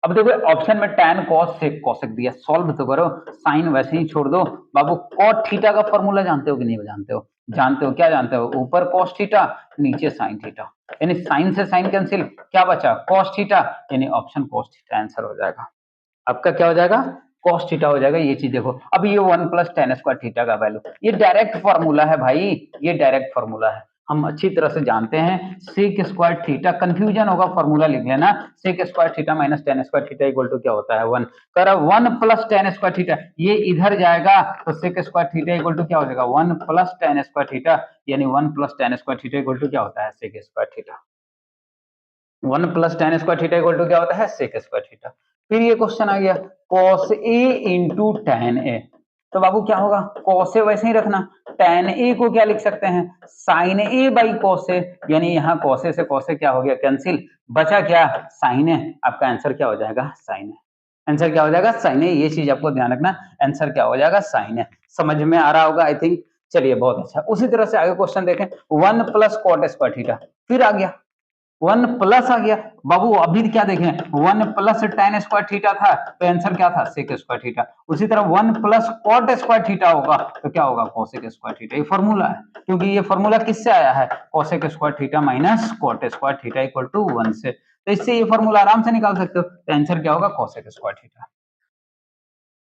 अब देखो ऑप्शन में tan cos sec cosec दिया, सॉल्व तो करो, साइन वैसे ही छोड़ दो। बाबू cot थीटा का फॉर्मूला जानते हो कि नहीं जानते हो, जानते हो, क्या जानते हो, ऊपर cos थीटा नीचे sin थीटा, यानी साइन से साइन कैंसिल, क्या बचा cos थीटा, यानी ऑप्शन cos थीटा आंसर हो जाएगा। आपका क्या हो जाएगा cos थीटा हो जाएगा। ये चीज देखो, अब ये 1 + tan स्क्वायर थीटा का वैल्यू, ये डायरेक्ट फॉर्मूला है भाई, ये डायरेक्ट फॉर्मूला है, हम अच्छी तरह से जानते हैं। सेक स्क्वायर थीटा, कंफ्यूजन होगा फॉर्मूला लिख लेना, sec square theta minus tan square theta equal to क्या होता है 1, कर 1 + tan स्क्वायर थीटा, ये इधर जाएगा तो sec square theta equal to क्या हो जाएगा 1 + tan स्क्वायर थीटा, यानी 1 + tan square theta equal to क्या होता है sec square theta. 1 + tan square theta equal to क्या होता है सेक स्क्वायर थीटा। फिर ये क्वेश्चन आ गया cos a into tan a, तो बाबू क्या होगा, cos a वैसे ही रखना, tan a को क्या लिख सकते हैं sin a/cos a, यानी यहाँ cos a से cos a क्या हो गया कैंसिल, बचा क्या sin a, आपका आंसर क्या हो जाएगा sin a, आंसर क्या हो जाएगा sin a। ये चीज आपको ध्यान रखना, आंसर क्या हो जाएगा sin a। समझ में आ रहा होगा आई थिंक। चलिए बहुत अच्छा, उसी तरह से आगे क्वेश्चन देखें, 1 + cot स्क्वायर थीटा, फिर आ गया 1 प्लस आ गया। बाबू अभी क्या देखें, 1 + tan स्क्वायर थीटा था तो आंसर क्या था सेक स्क्वायर थीटा, उसी तरह 1 + cot स्क्वायर थीटा होगा तो क्या होगा कोसेक स्क्वायर थीटा। ये फॉर्मूला है, क्योंकि ये फॉर्मूला किससे आया है, cosec square theta minus cot square theta equal to 1 से, तो इससे ये फॉर्मूला आराम से निकाल सकते हो। तो आंसर क्या होगा cosec square theta,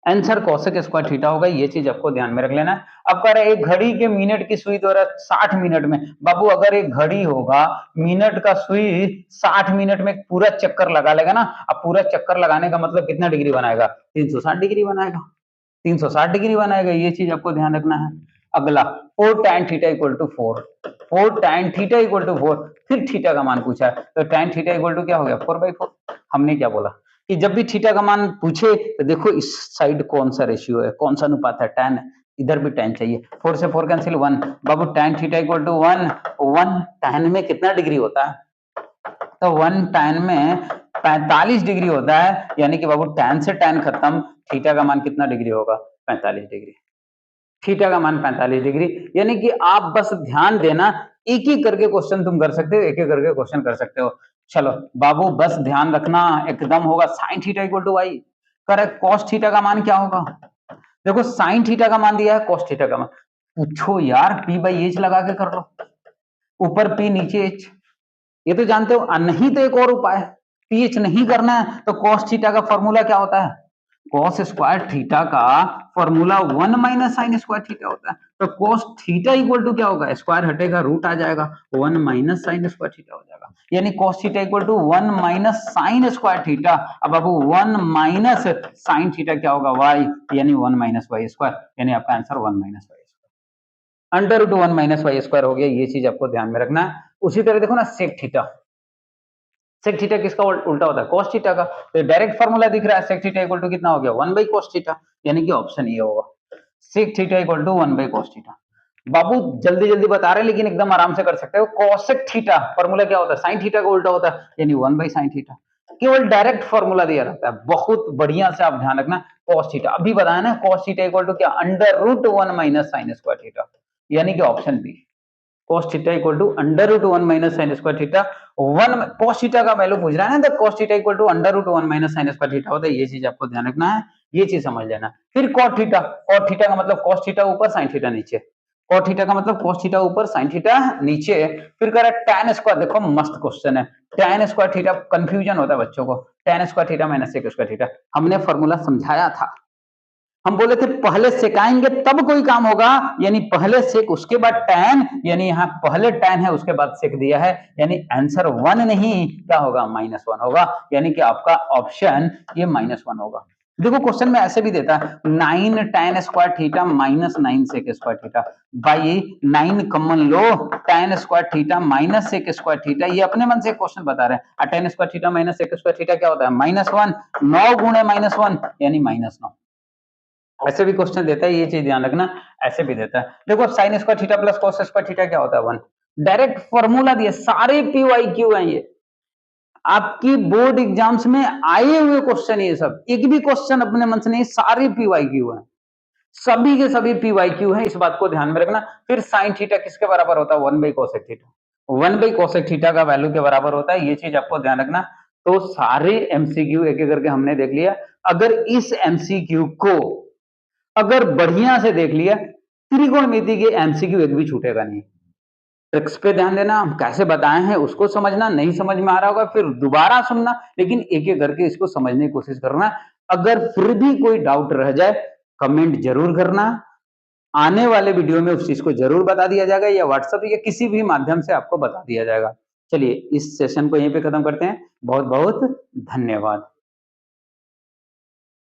answer cosec square theta होगा। ये चीज आपको ध्यान में रख लेना है। अब कह रहा है एक घड़ी के मिनट की सुई द्वारा 60 मिनट में, बाबू अगर एक घड़ी होगा मिनट का सुई 60 मिनट में पूरा चक्कर लगा लेगा ना, अब पूरा चक्कर लगाने का मतलब कितना डिग्री बनाएगा 360 डिग्री बनाएगा, 360 डिग्री बनाएगा। ये चीज आपको ध्यान रखना है। अगला 4 tan theta equal to 4, 4 tan theta equal to 4, फिर थीटा का मान पूछा है तो tan थीटा इक्वल टू क्या हो गया 4/4, हमने क्या बोला कि जब भी थीटा का मान पूछे तो देखो इस साइड कौन सा रेशियो है, कौन सा अनुपात है, tan, इधर भी tan चाहिए। 4 से 4 कैंसिल 1, बाबू tan theta equal to 1, 1 tan में कितना डिग्री होता है? तो 1 tan में 45 डिग्री होता है, यानी कि बाबू tan से tan खत्म, थीटा का मान कितना डिग्री होगा? 45 डिग्री। थीटा का मान 45 डिग्री, यानी कि आप बस ध्यान देना, एक एक करके क्वेश्चन तुम कर सकते हो, एक एक करके क्वेश्चन कर सकते हो। चलो बाबू बस ध्यान रखना, एकदम होगा sin theta equal to y। Correct. cos theta का मान क्या होगा? देखो sin थीटा का मान दिया है, cos थीटा का मान पूछो यार, p बाई एच लगा के कर लो, ऊपर p नीचे h, ये तो जानते हो। नहीं तो एक और उपाय है, ph नहीं करना है तो cos थीटा का फॉर्मूला क्या होता है? cos स्क्वायर थीटा का formula 1 minus sine square theta होता है। तो cos थीटा इक्वल टू क्या होगा? स्क्वायर हटेगा, रूट आ जाएगा, 1 माइनस साइन स्क्वायर थीटा हो जाएगा, यानी cos theta equal to 1 minus sine square theta. अब बाबू 1 माइनस साइन थीटा क्या होगा? y, यानी 1 माइनस वाई स्क्वायर, यानी आपका answer 1 minus y square, under root 1 minus y square हो गया। ये चीज आपको ध्यान में रखना है। उसी तरह देखो ना सेक थीटा, सेक थीटा किसका उल्टा होता है? cos थीटा का। तो डायरेक्ट फार्मूला दिख रहा है, सेक थीटा इक्वल टू कितना हो गया? 1 बाई cos थीटा, यानी कि ऑप्शन ये होगा, sec theta equal to 1 by cos theta. बाबू जल्दी जल्दी बता रहे हैं लेकिन एकदम आराम से कर सकते हो। cosec थीटा फॉर्मूला क्या होता है? sin थीटा का उल्टा होता है, यानी 1 बाई sin थीटा। केवल डायरेक्ट फॉर्मूला दिया रहता है, बहुत बढ़िया से आप ध्यान रखना। cos थीटा अभी बताया ना, cos थीटा इक्वल टू क्या? Under root 1 minus sin square theta, यानी कि option B, cos theta equal to under root 1 minus sin square theta. 1 cos theta का वैल्यू पूछ रहा है ना, तो cos theta equal to under root 1 minus sin square theta होता है। ये चीज आपको ध्यान रखना है, ये चीज समझ लेना। फिर cot थीटा, cot थीटा का मतलब cos थीटा ऊपर sin थीटा नीचे, cot थीटा का मतलब cos थीटा ऊपर sin थीटा नीचे। फिर कह रहा है tan स्क्वायर, देखो मस्त क्वेश्चन है, tan स्क्वायर थीटा, कंफ्यूजन होता है बच्चों को, tan square theta minus sec square theta, हमने फॉर्मूला समझाया था। हम बोले थे पहले सेकाएंगे तब कोई काम होगा, यानी पहले सेक उसके बाद टैन, यानी यहाँ पहले टैन है उसके बाद सेक दिया है, यानी आंसर 1 नहीं क्या होगा? -1 होगा, यानी कि आपका ऑप्शन ये -1 होगा। देखो क्वेश्चन में ऐसे भी देता है 9 tan square theta minus 9 sec square theta, भाई 9 कॉमन लो, tan square theta minus sec square theta, ये अपने मन से क्वेश्चन बता रहे हैं। tan square theta minus sec square theta क्या होता है? -1, 9 गुणे -1 यानी -9। ऐसे भी क्वेश्चन देता है, ये चीज ध्यान रखना, ऐसे भी देता है। देखो sign square theta plus cos square theta क्या होता है? 1। डायरेक्ट फॉर्मूला दिया, सारे पीवाईक्यू हैं ये, आपकी बोर्ड एग्जाम्स में आए हुए क्वेश्चन, ये सब एक भी क्वेश्चन अपने मन से नहीं, सारे पीवाईक्यू हैं, सभी के सभी पीवाईक्यू हैं, इस बात को ध्यान में रखना। फिर साइन थीटा किसके बराबर होता है? 1 by cosec theta, 1 by cosec theta का वैल्यू के बराबर होता है, ये चीज आपको ध्यान रखना। तो सारे एमसीक्यू एक एक करके हमने देख लिया। अगर इस एमसीक्यू को अगर बढ़िया से देख लिया, त्रिकोणमिति के एमसीक्यू एक भी छूटेगा नहीं। ट्रिक्स पे ध्यान देना, हम कैसे बताए हैं उसको समझना, नहीं समझ में आ रहा होगा फिर दोबारा सुनना, लेकिन एक एक करके इसको समझने की कोशिश करना। अगर फिर भी कोई डाउट रह जाए कमेंट जरूर करना, आने वाले वीडियो में उस चीज को जरूर बता दिया जाएगा, या व्हाट्सएप या किसी भी माध्यम से आपको बता दिया जाएगा। चलिए इस सेशन को यहीं पे खत्म करते हैं, बहुत बहुत धन्यवाद।